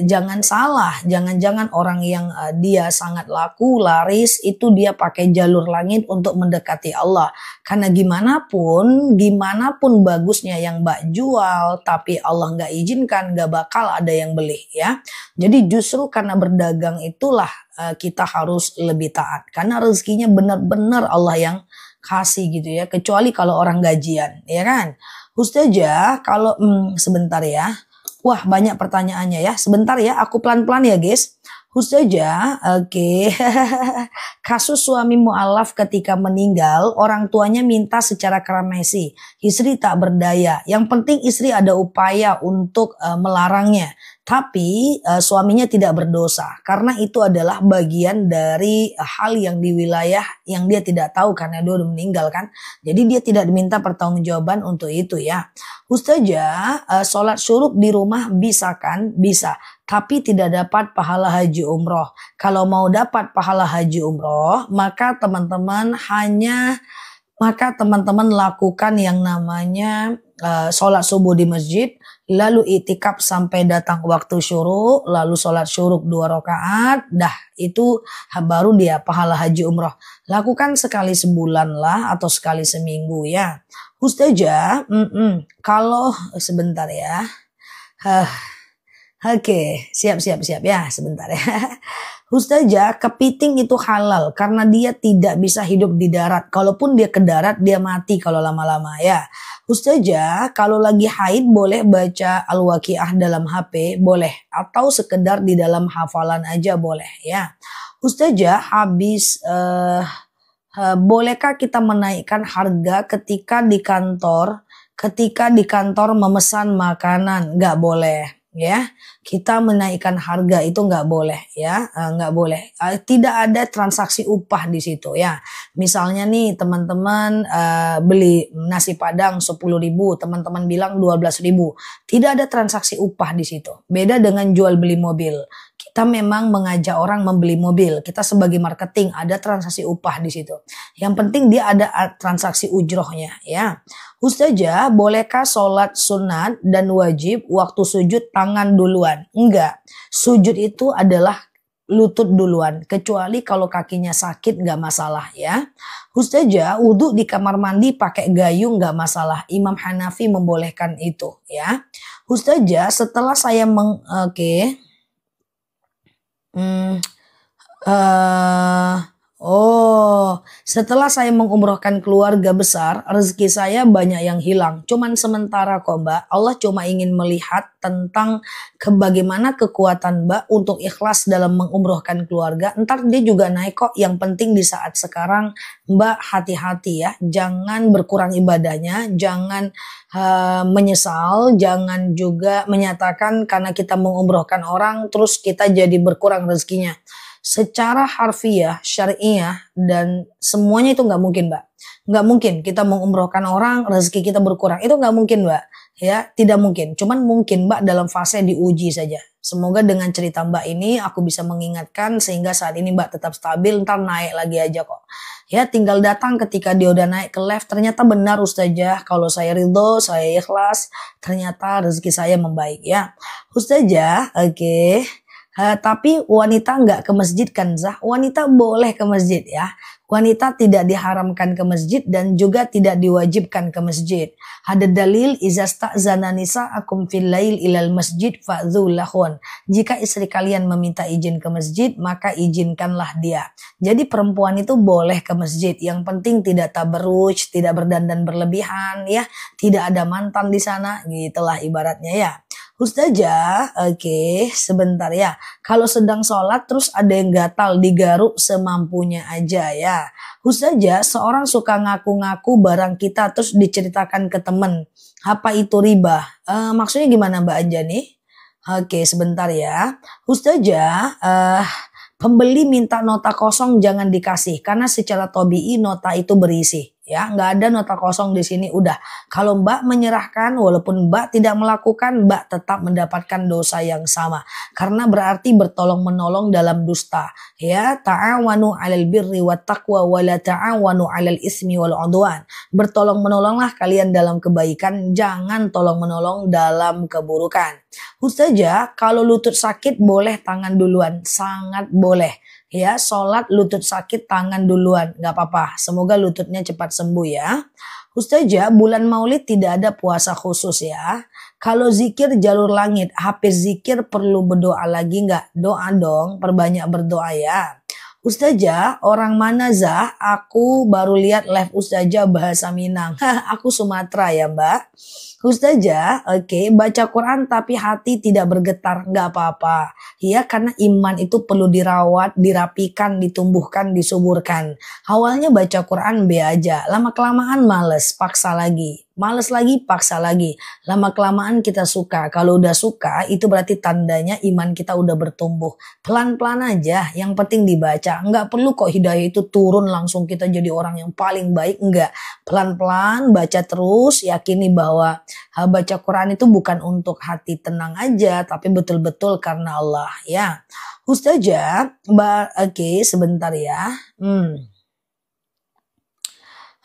Jangan salah, jangan-jangan orang yang dia sangat laku, laris, itu dia pakai jalur langit untuk mendekati Allah. Karena gimana pun bagusnya yang Mbak jual, tapi Allah nggak izinkan, nggak bakal ada yang beli ya. Jadi justru karena berdagang itulah kita harus lebih taat. Karena rezekinya benar-benar Allah yang kasih gitu ya. Kecuali kalau orang gajian, ya kan? Ustazah, kalau sebentar ya. Wah, banyak pertanyaannya ya. Sebentar ya, aku pelan-pelan ya guys. Ustazah, oke. Kasus suami mu'alaf ketika meninggal, orang tuanya minta secara kremasi. Istri tak berdaya. Yang penting istri ada upaya untuk melarangnya. Tapi suaminya tidak berdosa. Karena itu adalah bagian dari hal yang di wilayah yang dia tidak tahu karena dia udah meninggal kan. Jadi dia tidak diminta pertanggungjawaban untuk itu ya. Ustazah, sholat syuruk di rumah bisa kan? Bisa. Tapi tidak dapat pahala haji umroh. Kalau mau dapat pahala haji umroh, maka teman-teman lakukan yang namanya sholat subuh di masjid, lalu itikaf sampai datang waktu syuruk, lalu sholat syuruk 2 rakaat, dah itu baru dia pahala haji umroh. Lakukan sekali sebulan lah atau sekali seminggu ya. Ustazah, kalau sebentar ya. Oke, siap ya, sebentar ya. Ustazah, kepiting itu halal karena dia tidak bisa hidup di darat. Kalaupun dia ke darat, dia mati kalau lama-lama ya. Ustazah, kalau lagi haid boleh baca Al-Waqiah dalam HP? Boleh. Atau sekedar di dalam hafalan aja boleh ya. Ustazah, bolehkah kita menaikkan harga ketika di kantor memesan makanan? Nggak boleh. Ya, kita menaikkan harga itu nggak boleh ya, nggak boleh. Tidak ada transaksi upah di situ ya. Misalnya nih teman-teman beli nasi padang 10.000, teman-teman bilang 12.000. Tidak ada transaksi upah di situ. Beda dengan jual beli mobil. Kita memang mengajak orang membeli mobil. Kita sebagai marketing ada transaksi upah di situ. Yang penting dia ada transaksi ujrohnya ya. Ustazah, bolehkah sholat sunat dan wajib waktu sujud tangan duluan? Enggak. Sujud itu adalah lutut duluan. Kecuali kalau kakinya sakit nggak masalah ya. Ustazah, wudhu di kamar mandi pakai gayung nggak masalah. Imam Hanafi membolehkan itu ya. Ustazah, setelah saya setelah saya mengumrohkan keluarga besar, rezeki saya banyak yang hilang. Cuman sementara kok Mbak. Allah cuma ingin melihat tentang bagaimana kekuatan Mbak untuk ikhlas dalam mengumrohkan keluarga. Ntar dia juga naik kok. Yang penting di saat sekarang Mbak hati-hati ya. Jangan berkurang ibadahnya. Jangan menyesal. Jangan juga menyatakan karena kita mengumrohkan orang terus kita jadi berkurang rezekinya. Secara harfiah, syariah, dan semuanya itu nggak mungkin Mbak. Nggak mungkin kita mengumrohkan orang, rezeki kita berkurang. Itu nggak mungkin Mbak. Ya, tidak mungkin. Cuman mungkin Mbak dalam fase diuji saja. Semoga dengan cerita Mbak ini aku bisa mengingatkan sehingga saat ini Mbak tetap stabil, ntar naik lagi aja kok. Ya, tinggal datang ketika dia udah naik ke live. Ternyata benar Ustazah, kalau saya ridho, saya ikhlas, ternyata rezeki saya membaik ya. Ustazah, oke. Tapi wanita nggak ke masjid kan Zah? Wanita boleh ke masjid ya. Wanita tidak diharamkan ke masjid dan juga tidak diwajibkan ke masjid. Ada dalil iza sta'zana nisa'akum fil lail ilal masjid fa'dzu lahun. Jika istri kalian meminta izin ke masjid, maka izinkanlah dia. Jadi perempuan itu boleh ke masjid. Yang penting tidak tabarruj, tidak berdandan berlebihan ya, tidak ada mantan di sana, gitulah ibaratnya ya. Ustazah, oke, sebentar ya. Kalau sedang sholat terus ada yang gatal digaruk semampunya aja ya. Ustazah, seorang suka ngaku-ngaku barang kita terus diceritakan ke temen. Apa itu riba? Maksudnya gimana Mbak Anjani? Oke, sebentar ya. Ustazah, pembeli minta nota kosong jangan dikasih karena secara tabii nota itu berisi. Ya, nggak ada nota kosong di sini. Udah, kalau Mbak menyerahkan, walaupun Mbak tidak melakukan, Mbak tetap mendapatkan dosa yang sama. Karena berarti bertolong menolong dalam dusta. Ya, ta'awanu 'alal birri wat taqwa wa la ta'awanu 'alal ismi wal 'udwan. Bertolong menolonglah kalian dalam kebaikan, jangan tolong menolong dalam keburukan. Ustazah, kalau lutut sakit boleh tangan duluan, sangat boleh. Ya, sholat lutut sakit tangan duluan, nggak apa-apa. Semoga lututnya cepat sembuh ya. Ustazah, bulan Maulid tidak ada puasa khusus ya. Kalau zikir jalur langit, habis zikir perlu berdoa lagi nggak? Doa dong, perbanyak berdoa ya. Ustazah, orang mana Zah? Aku baru lihat live Ustazah bahasa Minang. Aku Sumatera ya Mbak. Ustazah, oke, baca Quran tapi hati tidak bergetar, nggak apa-apa. Ya, karena iman itu perlu dirawat, dirapikan, ditumbuhkan, disuburkan. Awalnya baca Quran be aja, lama-kelamaan males, paksa lagi. Males lagi, paksa lagi. Lama-kelamaan kita suka. Kalau udah suka, itu berarti tandanya iman kita udah bertumbuh. Pelan-pelan aja, yang penting dibaca. Nggak perlu kok hidayah itu turun langsung kita jadi orang yang paling baik. Enggak. Pelan-pelan, baca terus, yakini bahwa baca Quran itu bukan untuk hati tenang aja, tapi betul-betul karena Allah ya. Ustazah, oke, sebentar ya.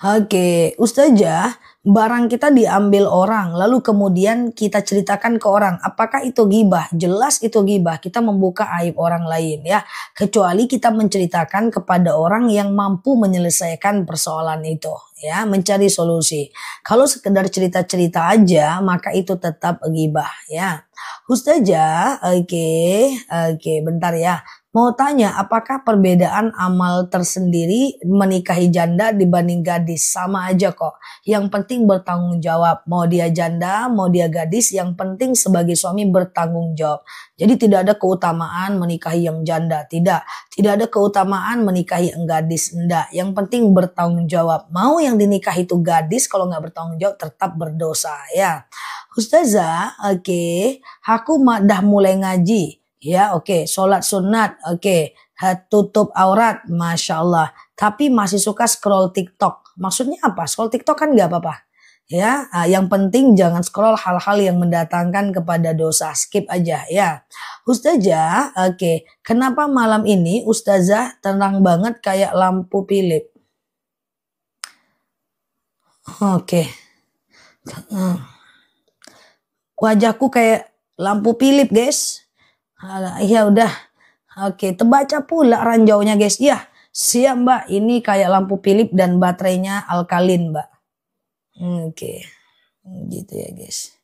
Oke, Ustazah, barang kita diambil orang, lalu kemudian kita ceritakan ke orang. Apakah itu ghibah? Jelas itu ghibah. Kita membuka aib orang lain ya. Kecuali kita menceritakan kepada orang yang mampu menyelesaikan persoalan itu. Ya, mencari solusi. Kalau sekedar cerita-cerita aja, maka itu tetap ghibah ya. Ustazah, oke, bentar ya. Mau tanya, apakah perbedaan amal tersendiri menikahi janda dibanding gadis? Sama aja kok. Yang penting bertanggung jawab. Mau dia janda, mau dia gadis, yang penting sebagai suami bertanggung jawab. Jadi tidak ada keutamaan menikahi yang janda. Tidak ada keutamaan menikahi yang gadis. Enggak. Yang penting bertanggung jawab. Mau yang dinikahi itu gadis, kalau nggak bertanggung jawab tetap berdosa ya. Ustazah, oke, aku dah mulai ngaji. Ya, oke, sholat sunat, oke, tutup aurat, Masya Allah. Tapi masih suka scroll TikTok. Maksudnya apa? Scroll TikTok kan nggak apa-apa. Ya, yang penting jangan scroll hal-hal yang mendatangkan kepada dosa. Skip aja ya. Ustazah, oke, kenapa malam ini Ustazah tenang banget kayak lampu Philip? Oke. Wajahku kayak lampu Philip, guys. Ya udah, oke, terbaca pula ranjaunya guys. Ya, siap Mbak, ini kayak lampu Philip dan baterainya alkalin Mbak. Oke, gitu ya guys.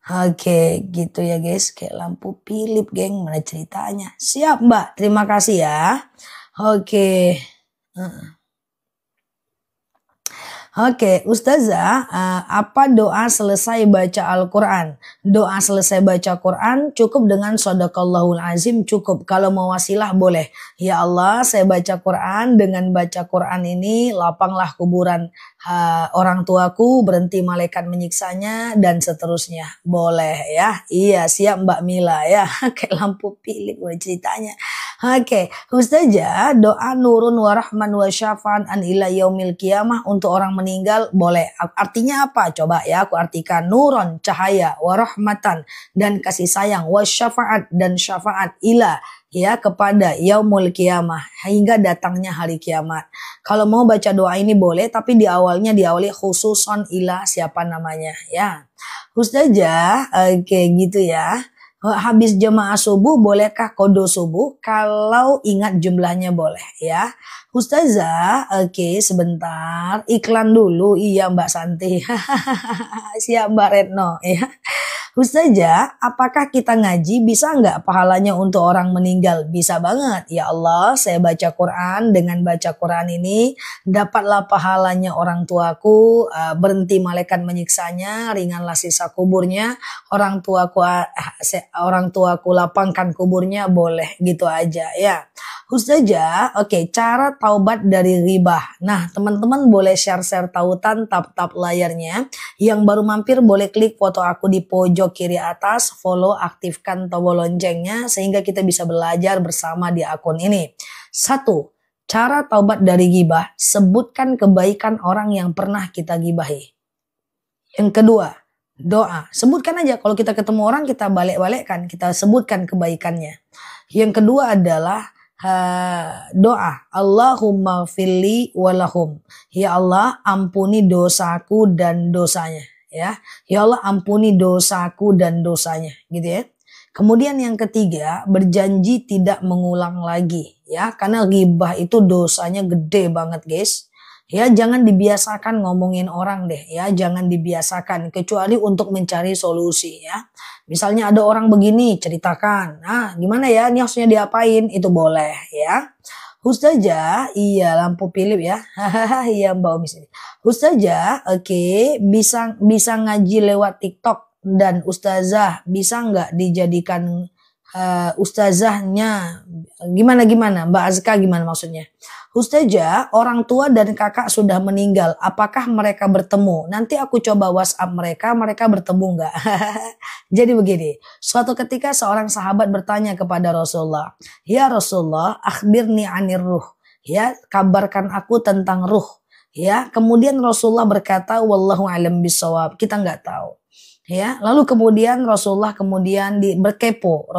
Oke, gitu ya guys, kayak lampu Philip geng, mana ceritanya. Siap Mbak, terima kasih ya. Oke. Oke, Ustazah, apa doa selesai baca Al-Quran? Doa selesai baca Quran cukup dengan Shadaqallahul Azim, cukup. Kalau mau wasilah boleh. Ya Allah, saya baca Quran, dengan baca Quran ini lapanglah kuburan orang tuaku, berhenti malaikat menyiksanya, dan seterusnya. Boleh ya. Iya, siap Mbak Mila ya. Kayak lampu Philip ceritanya. Oke, Ustazah, doa nurun wa rahman wa syafa'an an ila yaumil qiyamah untuk orang meninggal boleh. Artinya apa? Coba ya aku artikan. Nurun, cahaya, wa rahmatan, dan kasih sayang, wa syafa'at, dan syafaat ila, ya, kepada yaumul qiyamah, hingga datangnya hari kiamat. Kalau mau baca doa ini boleh, tapi diawali khususon ila siapa namanya, ya. Ustazah, oke gitu ya. Habis jemaah subuh bolehkah kodo subuh? Kalau ingat jumlahnya boleh ya. Ustazah, oke sebentar. Iklan dulu. Iya Mbak Santi. Siap Mbak Retno ya. Ustazah, apakah kita ngaji bisa nggak pahalanya untuk orang meninggal? Bisa banget. Ya Allah, saya baca Quran. Dengan baca Quran ini, dapatlah pahalanya orang tuaku. Berhenti malaikat menyiksanya. Ringanlah sisa kuburnya. Orang tuaku lapangkan kuburnya. Boleh gitu aja ya. Ustazah, oke, cara taubat dari ribah. Nah, teman-teman boleh share-share tautan tap-tap layarnya. Yang baru mampir boleh klik foto aku di pojok kiri atas, follow, aktifkan tombol loncengnya sehingga kita bisa belajar bersama di akun ini. 1. Cara taubat dari gibah, sebutkan kebaikan orang yang pernah kita gibahi. Yang kedua, doa. Sebutkan aja, kalau kita ketemu orang kita balik-balikkan, kita sebutkan kebaikannya. Yang kedua adalah doa, Allahumma fili walahum. Ya Allah, ampuni dosaku dan dosanya. Ya Allah, ampuni dosaku dan dosanya, gitu ya. Kemudian yang ketiga, berjanji tidak mengulang lagi, ya, karena ghibah itu dosanya gede banget, guys. Ya, jangan dibiasakan ngomongin orang deh, ya, jangan dibiasakan kecuali untuk mencari solusi, ya. Misalnya ada orang begini, ceritakan, nah gimana ya, ini harusnya diapain, itu boleh, ya. Ustazah, iya lampu Philip ya, hahaha, iya Mbak Umi sini. Ustazah, oke, bisa ngaji lewat TikTok, dan Ustazah bisa nggak dijadikan ustazahnya gimana Mbak Azka, gimana maksudnya? Ustazah, orang tua dan kakak sudah meninggal, apakah mereka bertemu? Nanti aku coba WhatsApp mereka bertemu nggak? Jadi begini, suatu ketika seorang sahabat bertanya kepada Rasulullah, ya Rasulullah, akhbirni anir ruh, ya, kabarkan aku tentang ruh, ya. Kemudian Rasulullah berkata, wallahu alam bisawab, kita nggak tahu. Ya, lalu kemudian Rasulullah berkepo,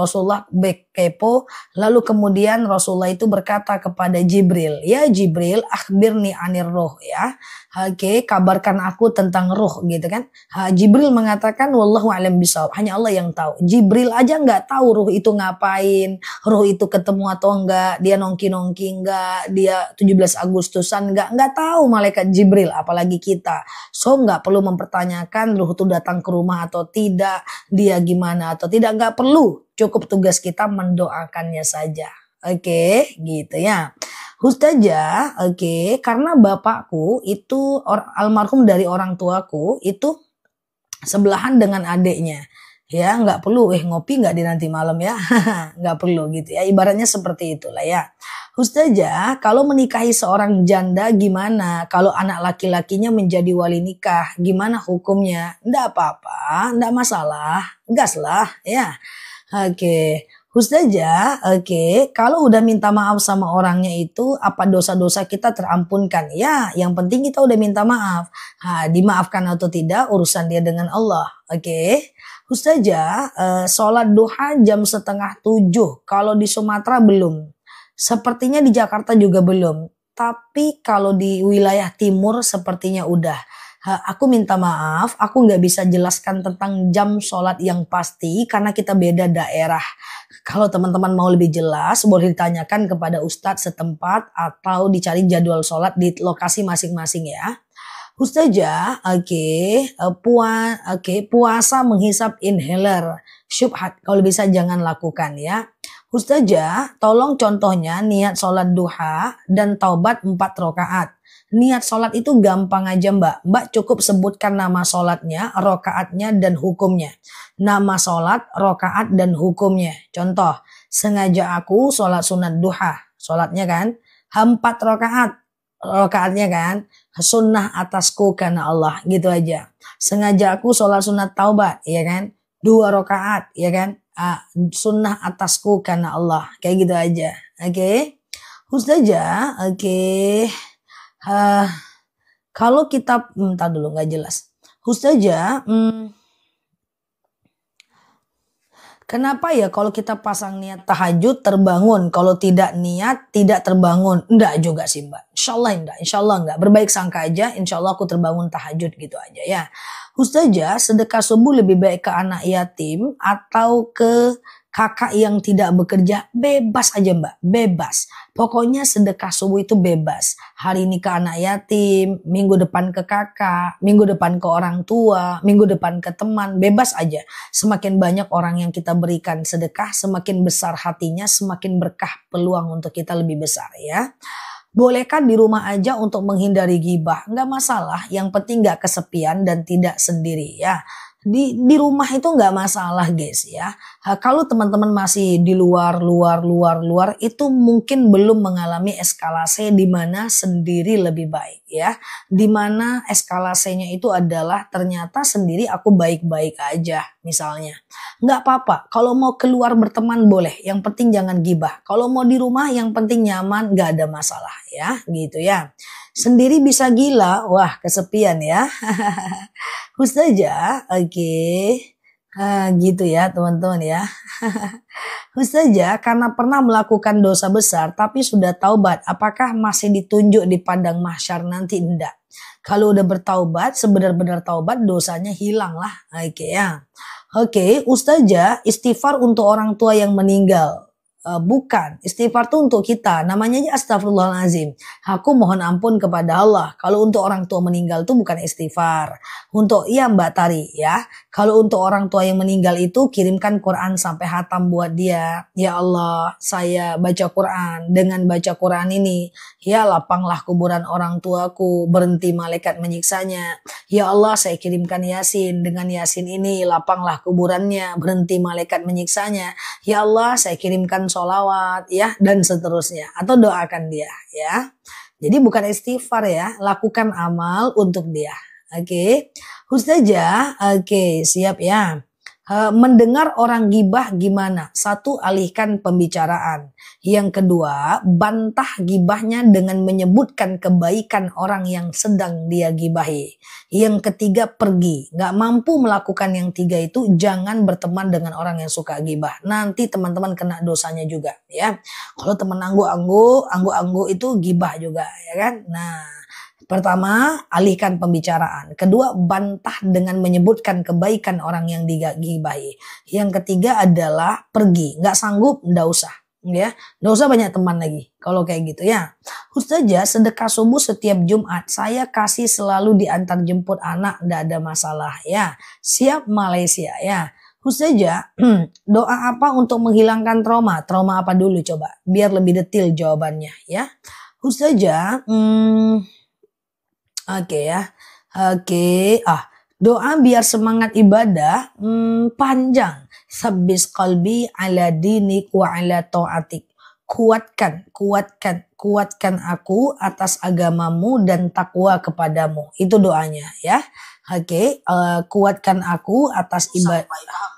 lalu kemudian Rasulullah itu berkata kepada Jibril, ya Jibril, akhbirni anir ruh, ya. Oke, kabarkan aku tentang ruh, gitu kan. Jibril mengatakan wallahu alam bisawab, hanya Allah yang tahu. Jibril aja nggak tahu ruh itu ngapain, ruh itu ketemu atau enggak, dia nongki-nongki enggak, dia 17 Agustusan enggak tahu malaikat Jibril, apalagi kita. So nggak perlu mempertanyakan ruh itu datang ke rumah atau tidak, dia gimana atau tidak, nggak perlu. Cukup tugas kita mendoakannya saja. Oke, gitu ya. Ustazah, oke, karena bapakku itu almarhum dari orang tuaku itu sebelahan dengan adiknya. Ya, nggak perlu ngopi nggak di nanti malam ya. Nggak perlu gitu ya. Ibaratnya seperti itulah ya. Ustazah, kalau menikahi seorang janda gimana? Kalau anak laki-lakinya menjadi wali nikah, gimana hukumnya? Nggak apa-apa, nggak masalah. Gas lah ya. Oke. Ustazah, oke, kalau udah minta maaf sama orangnya itu, apa dosa-dosa kita terampunkan? Ya, yang penting kita udah minta maaf. Dimaafkan atau tidak, urusan dia dengan Allah. Oke. Ustazah, sholat duha jam 6:30. Kalau di Sumatera belum. Sepertinya di Jakarta juga belum. Tapi kalau di wilayah timur sepertinya udah. Aku minta maaf, aku nggak bisa jelaskan tentang jam sholat yang pasti karena kita beda daerah. Kalau teman-teman mau lebih jelas, boleh ditanyakan kepada ustadz setempat atau dicari jadwal sholat di lokasi masing-masing ya. Ustazah, puasa menghisap inhaler, syubhat, kalau bisa jangan lakukan ya. Ustazah, tolong contohnya niat sholat duha dan taubat 4 rakaat. Niat sholat itu gampang aja Mbak. Mbak cukup sebutkan nama sholatnya, rokaatnya, dan hukumnya. Nama sholat, rokaat, dan hukumnya. Contoh, sengaja aku sholat sunat duha. Sholatnya kan, 4 rokaat. Rokaatnya kan, sunnah atasku karena Allah. Gitu aja. Sengaja aku sholat sunat taubat, ya kan. 2 rokaat, ya kan. Sunnah atasku karena Allah. Kayak gitu aja. Oke. Ustazah, oke. Kalau kita, entar dulu nggak jelas. Ustazah, kenapa ya kalau kita pasang niat tahajud terbangun, kalau tidak niat tidak terbangun? Enggak juga sih Mbak. Insya Allah enggak. Berbaik sangka aja, insya Allah aku terbangun tahajud gitu aja ya. Ustazah, sedekah subuh lebih baik ke anak yatim atau ke kakak yang tidak bekerja? Bebas aja Mbak, bebas. Pokoknya sedekah subuh itu bebas. Hari ini ke anak yatim, minggu depan ke kakak, minggu depan ke orang tua, minggu depan ke teman, bebas aja. Semakin banyak orang yang kita berikan sedekah, semakin besar hatinya, semakin berkah peluang untuk kita lebih besar ya. Bolehkah di rumah aja untuk menghindari gibah? Nggak masalah, yang penting nggak kesepian dan tidak sendiri ya. Di rumah itu nggak masalah guys ya. Kalau teman-teman masih di luar itu mungkin belum mengalami eskalasi di mana sendiri lebih baik ya. Di mana eskalasinya itu adalah ternyata sendiri aku baik-baik aja misalnya. Nggak apa-apa. Kalau mau keluar berteman boleh. Yang penting jangan gibah. Kalau mau di rumah yang penting nyaman, nggak ada masalah ya. Gitu ya. Sendiri bisa gila, wah kesepian ya. Ustazah, oke. Gitu ya teman-teman ya. Ustazah, karena pernah melakukan dosa besar tapi sudah taubat, apakah masih ditunjuk di padang mahsyar nanti? Enggak. Kalau udah bertaubat, sebenar-benar taubat, dosanya hilang lah. Oke ya. Oke, Ustazah, istighfar untuk orang tua yang meninggal. Bukan, istighfar itu untuk kita, namanya aja astagfirullahaladzim. Aku mohon ampun kepada Allah. Kalau untuk orang tua meninggal itu bukan istighfar. Untuk Mbak Tari ya. Kalau untuk orang tua yang meninggal itu kirimkan Quran sampai hatam buat dia. Ya Allah, saya baca Quran. Dengan baca Quran ini, ya lapanglah kuburan orang tuaku, berhenti malaikat menyiksanya. Ya Allah, saya kirimkan Yasin. Dengan Yasin ini lapanglah kuburannya, berhenti malaikat menyiksanya. Ya Allah, saya kirimkan sholawat ya dan seterusnya, atau doakan dia ya. Jadi bukan istighfar ya, lakukan amal untuk dia. Oke. Ustazah, oke, siap ya. Mendengar orang gibah gimana? Satu, alihkan pembicaraan. Yang kedua, bantah gibahnya dengan menyebutkan kebaikan orang yang sedang dia gibahi. Yang ketiga, pergi. Gak mampu melakukan yang tiga itu, jangan berteman dengan orang yang suka gibah. Nanti teman-teman kena dosanya juga ya. Kalau teman anggu-anggu itu gibah juga ya kan. Nah, pertama, alihkan pembicaraan. Kedua, bantah dengan menyebutkan kebaikan orang yang digibahi. Yang ketiga adalah pergi. Nggak sanggup, nggak usah. Ya, nggak usah banyak teman lagi. Kalau kayak gitu ya. Ustazah, sedekah subuh setiap Jumat. Saya kasih selalu diantar jemput anak. Nggak ada masalah ya. Siap Malaysia ya. Ustazah, doa apa untuk menghilangkan trauma? Trauma apa dulu coba? Biar lebih detail jawabannya ya. Ustazah, Oke ya. Oke. Doa biar semangat ibadah panjang. Sabbis qalbi ala dinik wa ala ta'atik. Kuatkan aku atas agamamu dan takwa kepadamu. Itu doanya ya. Oke. Kuatkan aku atas ibadah.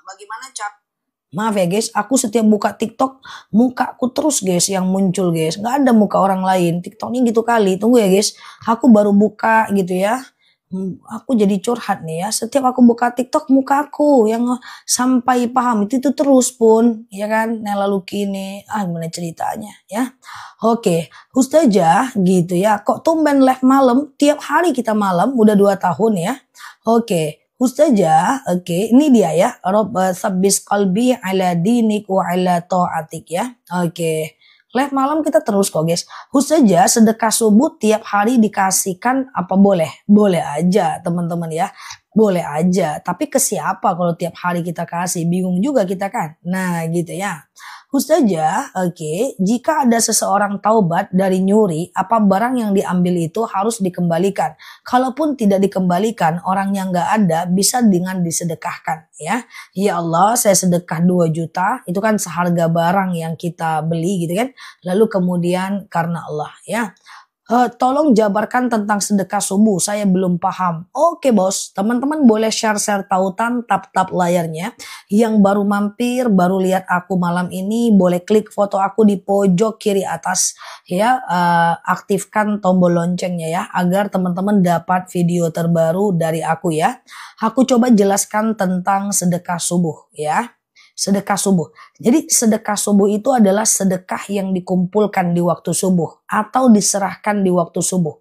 Bagaimana Cak? Maaf ya guys, aku setiap buka TikTok, mukaku terus guys yang muncul guys. Nggak ada muka orang lain. TikToknya gitu kali. Tunggu ya guys, aku baru buka gitu ya. Aku jadi curhat nih ya. Setiap aku buka TikTok, muka aku yang sampai paham itu terus pun. Ya kan, nah lalu kini. Gimana ceritanya ya. Oke, Ustazah gitu ya. Kok tumben live malam? Tiap hari kita malam, udah 2 tahun ya. Oke. Ustazah, oke, ini dia ya. Rob sabbis qalbi ala dinik wa ala ta'atik ya. Oke. Live malam kita terus kok guys. Ustazah, sedekah subuh tiap hari dikasihkan apa boleh? Boleh aja teman-teman ya. Boleh aja. Tapi ke siapa kalau tiap hari kita kasih? Bingung juga kita kan. Nah gitu ya. Ustazah, oke, jika ada seseorang taubat dari nyuri, apa barang yang diambil itu harus dikembalikan. Kalaupun tidak dikembalikan, orang yang nggak ada bisa dengan disedekahkan ya. Ya Allah, saya sedekah 2 juta, itu kan seharga barang yang kita beli gitu kan. Lalu kemudian karena Allah ya. Tolong jabarkan tentang sedekah subuh, saya belum paham. Oke bos, teman-teman boleh share-share tautan, tap-tap layarnya. Yang baru mampir, baru lihat aku malam ini, boleh klik foto aku di pojok kiri atas ya. Aktifkan tombol loncengnya ya, agar teman-teman dapat video terbaru dari aku ya. Aku coba jelaskan tentang sedekah subuh ya. Sedekah subuh. Jadi sedekah subuh itu adalah sedekah yang dikumpulkan di waktu subuh atau diserahkan di waktu subuh.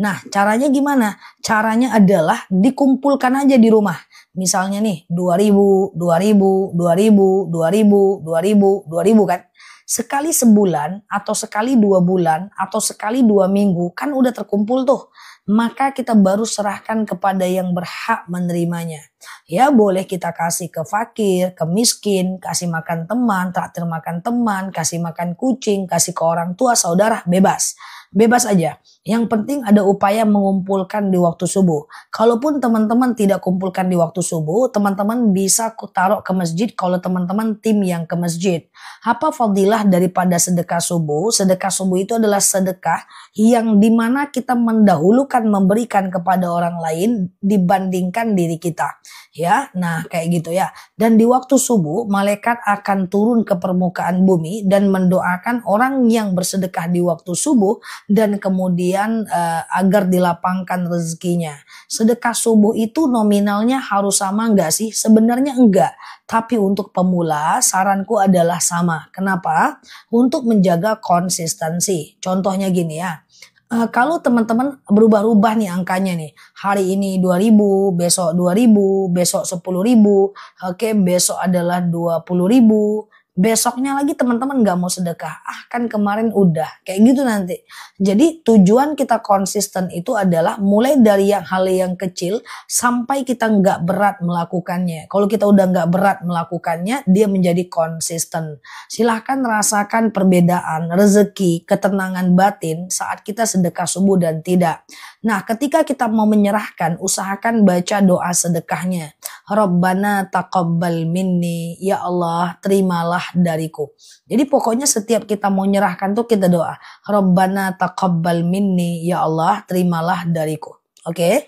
Nah, caranya gimana? Caranya adalah dikumpulkan aja di rumah. Misalnya nih, 2.000, 2.000, 2.000, 2.000, 2.000, 2.000 kan. Sekali sebulan atau sekali 2 bulan atau sekali 2 minggu kan udah terkumpul tuh. Maka kita baru serahkan kepada yang berhak menerimanya. Ya boleh kita kasih ke fakir, ke miskin, kasih makan teman, traktir makan teman, kasih makan kucing, kasih ke orang tua, saudara, bebas. Bebas aja. Yang penting ada upaya mengumpulkan di waktu subuh. Kalaupun teman-teman tidak kumpulkan di waktu subuh, teman-teman bisa taruh ke masjid kalau teman-teman tim yang ke masjid. Apa fadilah daripada sedekah subuh? Sedekah subuh itu adalah sedekah yang dimana kita mendahulukan memberikan kepada orang lain dibandingkan diri kita. Ya, nah kayak gitu ya. Dan di waktu subuh, malaikat akan turun ke permukaan bumi dan mendoakan orang yang bersedekah di waktu subuh dan kemudian agar dilapangkan rezekinya. Sedekah subuh itu nominalnya harus sama enggak sih? Sebenarnya enggak. Tapi untuk pemula saranku adalah sama. Kenapa? Untuk menjaga konsistensi. Contohnya gini ya. Kalau teman-teman berubah-ubah nih angkanya nih. Hari ini 2.000, besok 2.000, besok 10.000. Oke, besok adalah 20.000. Besoknya lagi teman-teman gak mau sedekah. Kan kemarin udah. Kayak gitu nanti. Jadi tujuan kita konsisten itu adalah mulai dari hal yang kecil sampai kita gak berat melakukannya. Kalau kita udah gak berat melakukannya, dia menjadi konsisten. Silahkan rasakan perbedaan rezeki, ketenangan batin saat kita sedekah subuh dan tidak. Nah, ketika kita mau menyerahkan, usahakan baca doa sedekahnya. Rabbana taqabbal minni, ya Allah terimalah dariku. Jadi pokoknya setiap kita mau menyerahkan tuh kita doa. Rabbana taqabbal minni, ya Allah terimalah dariku. Oke?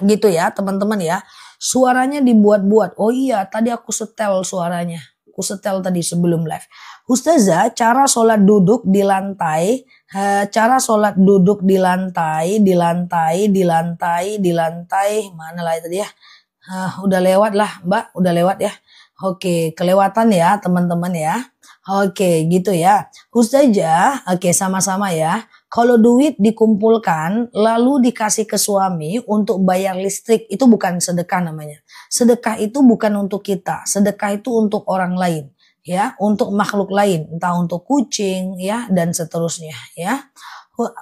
Gitu ya teman-teman ya. Suaranya dibuat-buat. Oh iya, tadi aku setel suaranya. Aku setel tadi sebelum live. Ustazah, cara sholat duduk di lantai, mana lah itu dia? Udah lewat lah Mbak, udah lewat ya. Oke, kelewatan ya teman-teman ya. Oke, gitu ya. Ustazah, oke sama-sama ya. Kalau duit dikumpulkan lalu dikasih ke suami untuk bayar listrik, itu bukan sedekah namanya. Sedekah itu bukan untuk kita, sedekah itu untuk orang lain. Ya, untuk makhluk lain, entah untuk kucing ya dan seterusnya ya.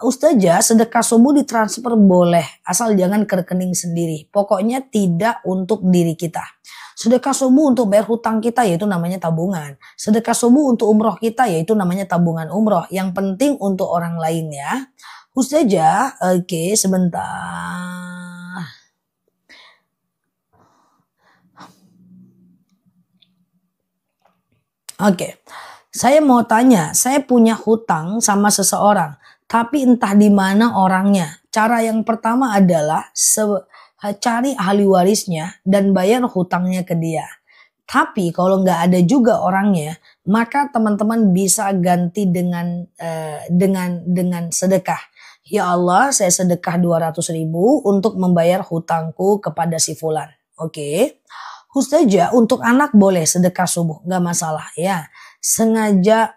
Ustazah, sedekah subuh ditransfer boleh, asal jangan ke rekening sendiri. Pokoknya tidak untuk diri kita. Sedekah subuh untuk bayar hutang kita yaitu namanya tabungan. Sedekah subuh untuk umroh kita yaitu namanya tabungan umroh. Yang penting untuk orang lain ya. Ustazah, oke sebentar. Oke, saya mau tanya, saya punya hutang sama seseorang, tapi entah di mana orangnya. Cara yang pertama adalah cari ahli warisnya dan bayar hutangnya ke dia. Tapi kalau nggak ada juga orangnya, maka teman-teman bisa ganti dengan sedekah. Ya Allah, saya sedekah 200.000 untuk membayar hutangku kepada si fulan. Oke. Ustazah, untuk anak boleh sedekah subuh, nggak masalah ya. Sengaja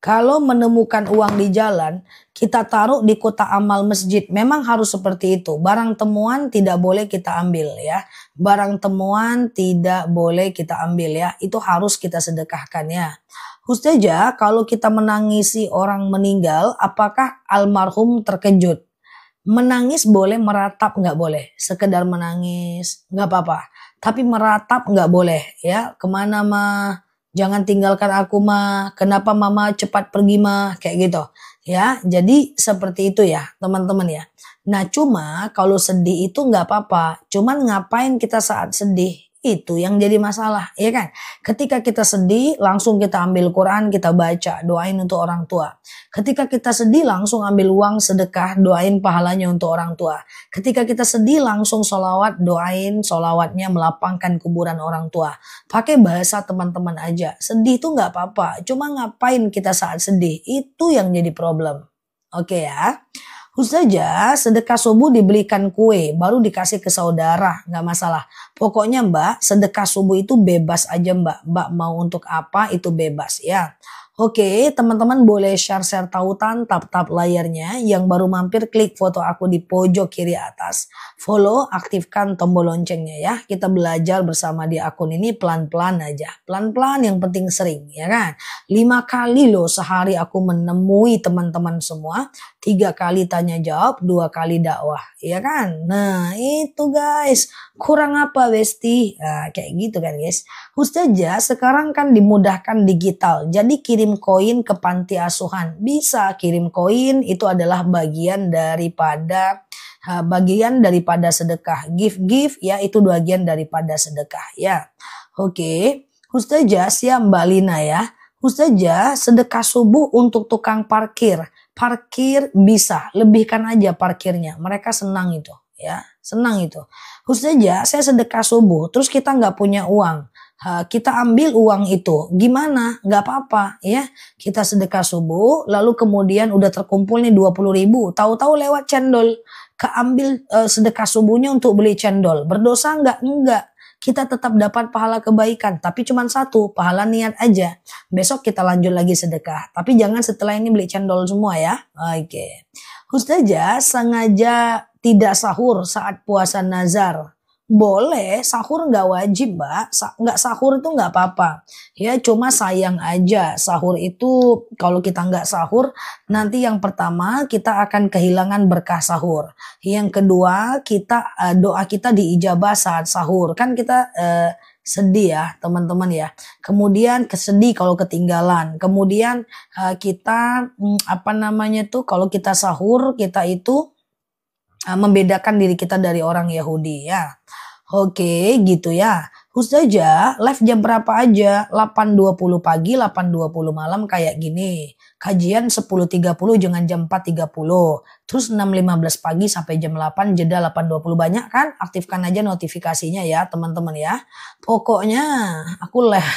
kalau menemukan uang di jalan, kita taruh di kotak amal masjid. Memang harus seperti itu. Barang temuan tidak boleh kita ambil ya. Barang temuan tidak boleh kita ambil ya. Itu harus kita sedekahkan ya. Ustazah, kalau kita menangisi orang meninggal, apakah almarhum terkejut? Menangis boleh, meratap nggak boleh. Sekedar menangis nggak apa-apa. Tapi meratap nggak boleh ya. Kemana mah? Jangan tinggalkan aku mah. Kenapa mama cepat pergi mah? Kayak gitu ya. Jadi seperti itu ya teman-teman ya. Nah cuma kalau sedih itu nggak apa-apa. Cuman ngapain kita saat sedih Itu yang jadi masalah, ya kan? Ketika kita sedih, langsung kita ambil Quran, kita baca, doain untuk orang tua. Ketika kita sedih, langsung ambil uang sedekah, doain pahalanya untuk orang tua. Ketika kita sedih, langsung sholawat, doain sholawatnya melapangkan kuburan orang tua. Pakai bahasa teman-teman aja. Sedih tuh nggak apa-apa, cuma ngapain kita saat sedih? Itu yang jadi problem. Oke ya. Ustazah, sedekah subuh dibelikan kue, baru dikasih ke saudara, nggak masalah. Pokoknya Mbak, sedekah subuh itu bebas aja Mbak. Mbak mau untuk apa itu bebas ya. Oke, teman-teman boleh share-share tautan, tap-tap layarnya. Yang baru mampir klik foto aku di pojok kiri atas. Follow, aktifkan tombol loncengnya ya. Kita belajar bersama di akun ini pelan-pelan aja. Pelan-pelan yang penting sering ya kan. 5 kali loh sehari aku menemui teman-teman semua. 3 kali tanya jawab, 2 kali dakwah ya kan. Nah itu guys, kurang apa Besti? Nah kayak gitu kan guys. Ustazah sekarang kan dimudahkan digital. Jadi kirim koin ke panti asuhan. Bisa kirim koin, itu adalah bagian daripada sedekah. Gift ya itu bagian daripada sedekah ya. Oke. Ustazah siap Mbak Lina ya. Ustazah sedekah subuh untuk tukang parkir. Parkir bisa, lebihkan aja parkirnya. Mereka senang itu ya, senang itu. Ustazah saya sedekah subuh terus kita nggak punya uang. Kita ambil uang itu gimana? Nggak apa-apa ya. Kita sedekah subuh lalu kemudian udah terkumpul nih 20.000. Tahu-tahu lewat cendol. Keambil sedekah subuhnya untuk beli cendol. Berdosa nggak? Enggak. Kita tetap dapat pahala kebaikan. Tapi cuma satu, pahala niat aja. Besok kita lanjut lagi sedekah. Tapi jangan setelah ini beli cendol semua ya. Oke. Ustazah sengaja tidak sahur saat puasa nazar. Boleh, sahur nggak wajib Mbak. Nggak sahur itu nggak apa-apa. Ya cuma sayang aja sahur itu kalau kita nggak sahur nanti yang pertama kita akan kehilangan berkah sahur. Yang kedua doa kita diijabah saat sahur. Kan kita sedih ya teman-teman ya. Kemudian kesedih kalau ketinggalan. Kemudian kita kalau kita sahur kita itu membedakan diri kita dari orang Yahudi ya. Oke gitu ya. Ustazah live jam berapa aja? 8.20 pagi, 8.20 malam kayak gini. Kajian 10.30 jangan jam 4.30. Terus 6.15 pagi sampai jam 8 jeda 8.20 banyak kan? Aktifkan aja notifikasinya ya teman-teman ya. Pokoknya aku live.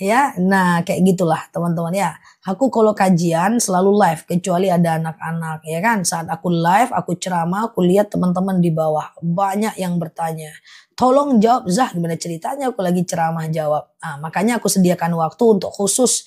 Ya, nah kayak gitulah teman-teman ya. Aku kalau kajian selalu live kecuali ada anak-anak ya kan. Saat aku live, aku ceramah, aku lihat teman-teman di bawah banyak yang bertanya. Tolong jawab Zah gimana ceritanya aku lagi ceramah jawab. Nah, makanya aku sediakan waktu untuk khusus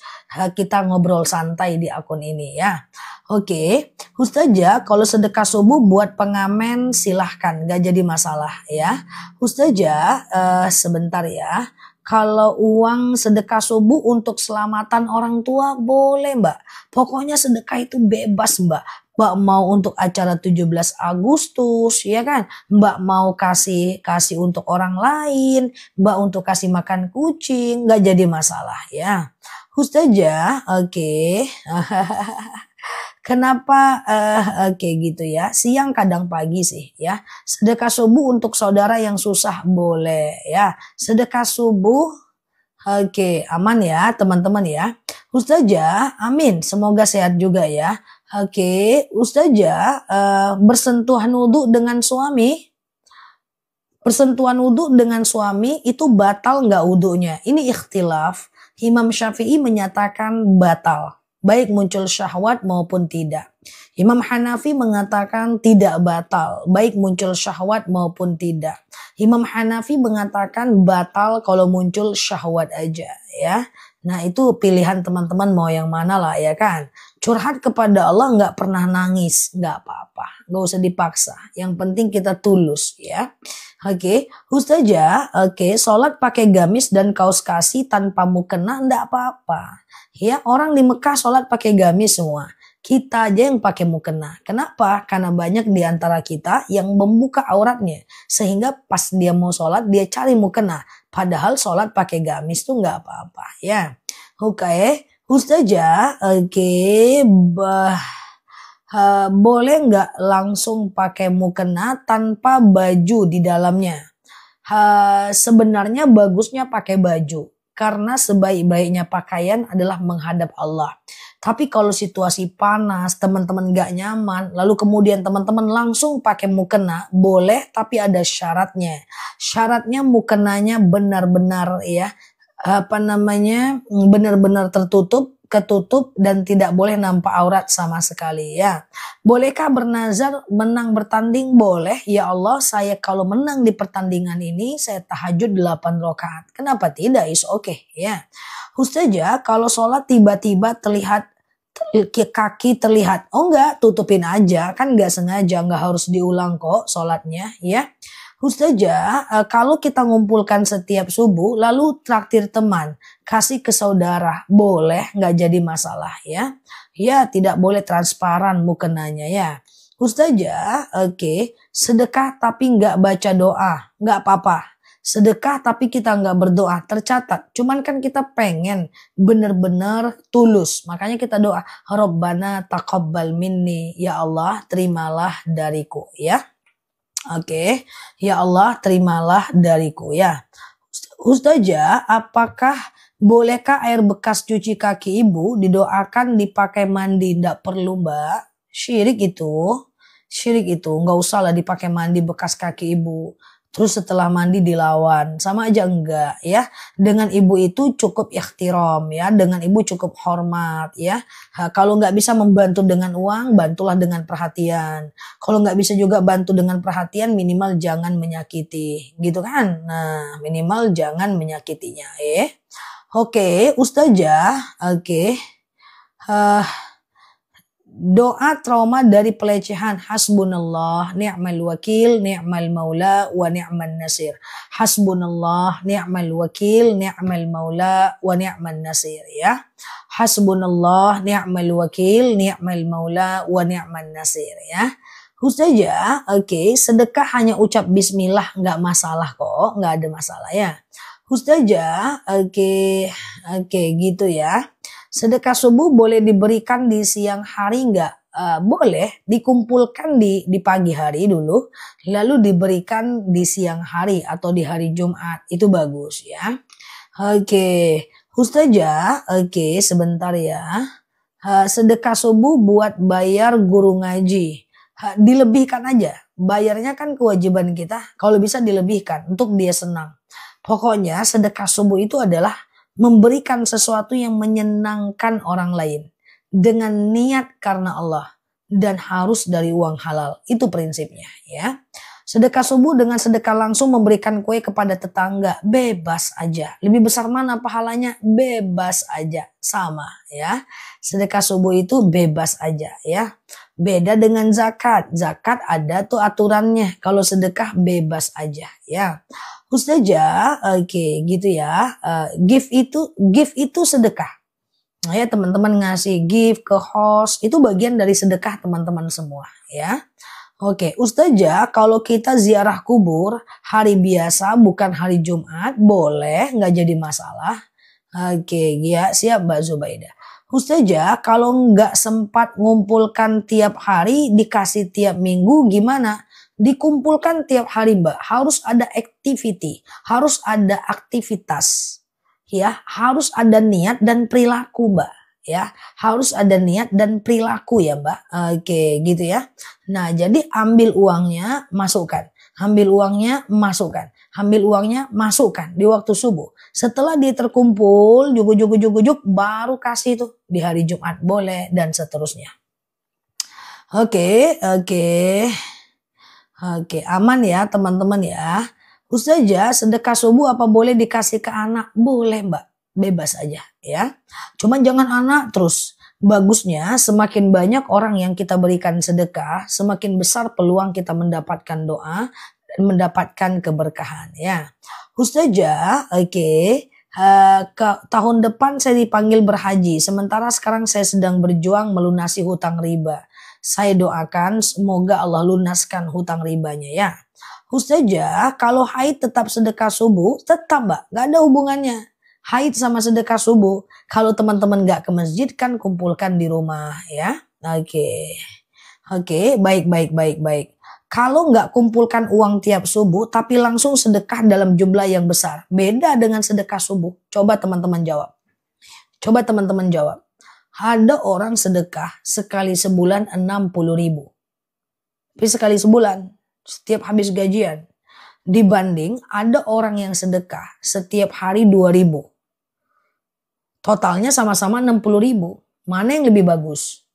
kita ngobrol santai di akun ini ya. Oke, Ustazah kalau sedekah subuh buat pengamen silahkan, gak jadi masalah ya. Ustazah sebentar ya. Kalau uang sedekah subuh untuk selamatan orang tua boleh Mbak. Pokoknya sedekah itu bebas Mbak. Mbak mau untuk acara 17 Agustus ya kan. Mbak mau kasih untuk orang lain. Mbak untuk kasih makan kucing. Gak jadi masalah ya. Ustazah oke. Kenapa kayak gitu ya? Siang kadang pagi sih ya. Sedekah subuh untuk saudara yang susah boleh ya. Sedekah subuh oke, aman ya teman-teman ya. Ustazah, amin. Semoga sehat juga ya. Oke, Ustazah bersentuhan wudhu dengan suami. Bersentuhan wudhu dengan suami itu batal nggak wudhunya? Ini ikhtilaf. Imam Syafi'i menyatakan batal. Baik muncul syahwat maupun tidak. Imam Hanafi mengatakan tidak batal. Baik muncul syahwat maupun tidak. Imam Hanafi mengatakan batal kalau muncul syahwat aja ya. Nah itu pilihan teman-teman mau yang mana lah ya kan. Curhat kepada Allah nggak pernah nangis. Nggak apa-apa. Nggak usah dipaksa. Yang penting kita tulus ya. Oke, Ustazah, sholat pakai gamis dan kaos kaki tanpa mukena nggak apa-apa. Ya, orang di Mekah sholat pakai gamis semua. Kita aja yang pakai mukena. Kenapa? Karena banyak di antara kita yang membuka auratnya. Sehingga pas dia mau sholat, dia cari mukena. Padahal sholat pakai gamis tuh nggak apa-apa. Ya, oke. Ustazah, boleh nggak langsung pakai mukena tanpa baju di dalamnya? sebenarnya bagusnya pakai baju. Karena sebaik-baiknya pakaian adalah menghadap Allah. Tapi kalau situasi panas, teman-teman gak nyaman, lalu kemudian teman-teman langsung pakai mukena, boleh tapi ada syaratnya. Syaratnya mukenanya benar-benar benar-benar tertutup, ketutup dan tidak boleh nampak aurat sama sekali ya. Bolehkah bernazar menang bertanding? Boleh. Ya Allah, saya kalau menang di pertandingan ini saya tahajud 8 rakaat. Kenapa tidak? Is okay ya. Ustazah, kalau sholat tiba-tiba terlihat kaki terlihat. Oh enggak, tutupin aja. Kan enggak sengaja, enggak harus diulang kok sholatnya ya. Ustazah, kalau kita ngumpulkan setiap subuh lalu traktir teman, kasih ke saudara, boleh nggak jadi masalah ya. Ya tidak boleh transparan mukenanya ya. Ustazah, oke, sedekah tapi nggak baca doa, nggak apa-apa. Sedekah tapi kita nggak berdoa, tercatat. Cuman kan kita pengen bener-bener tulus. Makanya kita doa, Rabbana taqabbal minni, ya Allah terimalah dariku ya. Oke, ya Allah terimalah dariku ya. Ustazah, apakah bolehkah air bekas cuci kaki ibu didoakan dipakai mandi? Tidak perlu mbak, syirik itu. Syirik itu, nggak usah lah dipakai mandi bekas kaki ibu. Terus setelah mandi dilawan, sama aja enggak ya. Dengan ibu itu cukup ikhtiram ya, dengan ibu cukup hormat ya. Kalau nggak bisa membantu dengan uang, bantulah dengan perhatian. Kalau nggak bisa juga bantu dengan perhatian, minimal jangan menyakiti, gitu kan? Nah, minimal jangan menyakitinya. Oke, Ustazah, oke. Doa trauma dari pelecehan, hasbunallah ni'mal wakil ni'mal maula wa ni'man nasir. Hasbunallah ni'mal wakil ni'mal maula wa ni'man nasir ya. Hasbunallah ni'mal wakil ni'mal maula wa ni'man nasir ya. Ustazah, oke, sedekah hanya ucap bismillah nggak masalah kok, nggak ada masalah ya. Ustazah, oke gitu ya. Sedekah subuh boleh diberikan di siang hari nggak? Boleh dikumpulkan di pagi hari dulu, lalu diberikan di siang hari atau di hari Jumat, itu bagus ya. Oke, Ustazah, oke sebentar ya. Sedekah subuh buat bayar guru ngaji, dilebihkan aja. Bayarnya kan kewajiban kita, kalau bisa dilebihkan untuk dia senang. Pokoknya sedekah subuh itu adalah memberikan sesuatu yang menyenangkan orang lain dengan niat karena Allah dan harus dari uang halal. Itu prinsipnya ya. Sedekah subuh dengan sedekah langsung memberikan kue kepada tetangga, bebas aja. Lebih besar mana pahalanya? Bebas aja, sama ya. Sedekah subuh itu bebas aja ya. Beda dengan zakat. Zakat ada tuh aturannya. Kalau sedekah bebas aja ya. Ustazah, oke gitu ya. Gift itu sedekah. Nah ya teman-teman ngasih gift ke host itu bagian dari sedekah teman-teman semua ya. Oke, Ustazah, kalau kita ziarah kubur hari biasa bukan hari Jumat, boleh, nggak jadi masalah. Oke, ya siap Mbak Zubaidah. Ustazah, kalau nggak sempat ngumpulkan tiap hari, dikasih tiap minggu gimana? Dikumpulkan tiap hari Mbak, harus ada activity, harus ada aktivitas. Ya, harus ada niat dan perilaku Mbak. Ya, harus ada niat dan perilaku ya Mbak. Oke, gitu ya. Nah, jadi ambil uangnya, masukkan. Ambil uangnya, masukkan. Ambil uangnya, masukkan di waktu subuh. Setelah dia terkumpul, jugu-jugu, baru kasih tuh di hari Jumat boleh dan seterusnya. Oke, aman ya teman-teman ya. Ustazah, sedekah subuh apa boleh dikasih ke anak? Boleh Mbak, bebas aja ya. Cuman jangan anak terus. Bagusnya semakin banyak orang yang kita berikan sedekah, semakin besar peluang kita mendapatkan doa dan mendapatkan keberkahan ya. Ustazah, tahun depan saya dipanggil berhaji, sementara sekarang saya sedang berjuang melunasi hutang riba. Saya doakan semoga Allah lunaskan hutang ribanya ya. Ustazah, kalau haid tetap sedekah subuh, tetap Mbak, gak ada hubungannya. Haid sama sedekah subuh, kalau teman-teman gak ke masjid kan kumpulkan di rumah ya. Oke, baik. Kalau nggak kumpulkan uang tiap subuh, tapi langsung sedekah dalam jumlah yang besar. Beda dengan sedekah subuh. Coba teman-teman jawab. Coba teman-teman jawab. Ada orang sedekah sekali sebulan 60.000. Tapi sekali sebulan, setiap habis gajian. Dibanding ada orang yang sedekah setiap hari 2.000. Totalnya sama-sama 60.000. Mana yang lebih bagus?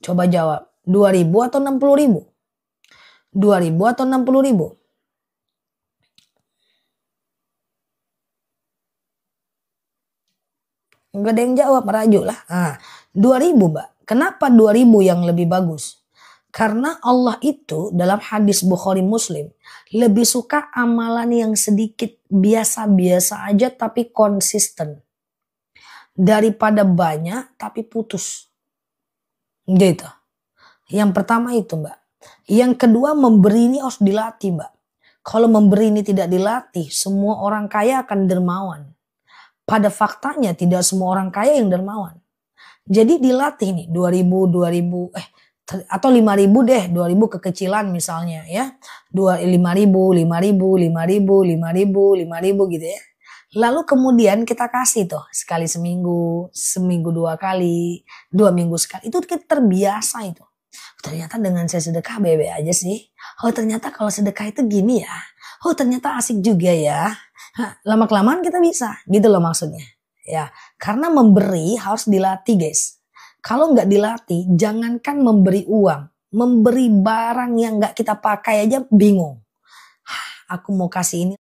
Coba jawab. 2.000 atau 60.000? 2.000 atau 60.000? Enggak ada yang jawab, merajuk lah. 2.000 Mbak. Kenapa 2.000 yang lebih bagus? Karena Allah itu dalam hadis Bukhari Muslim lebih suka amalan yang sedikit biasa-biasa aja tapi konsisten. Daripada banyak tapi putus. Gitu. Yang pertama itu Mbak. Yang kedua, memberi ini harus dilatih Mbak. Kalau memberi ini tidak dilatih, semua orang kaya akan dermawan. Pada faktanya tidak semua orang kaya yang dermawan. Jadi dilatih nih 2.000 atau 5.000 deh, 2.000 kekecilan misalnya ya. 5.000 gitu ya. Lalu kemudian kita kasih tuh sekali seminggu 2 kali, 2 minggu sekali. Itu kita terbiasa itu. Ternyata dengan saya sedekah bebe aja sih. Oh ternyata kalau sedekah itu gini ya. Oh ternyata asik juga ya. Lama-kelamaan kita bisa. Gitu loh maksudnya. Ya, karena memberi harus dilatih guys. Kalau nggak dilatih, jangankan memberi uang. Memberi barang yang nggak kita pakai aja bingung. Aku mau kasih ini.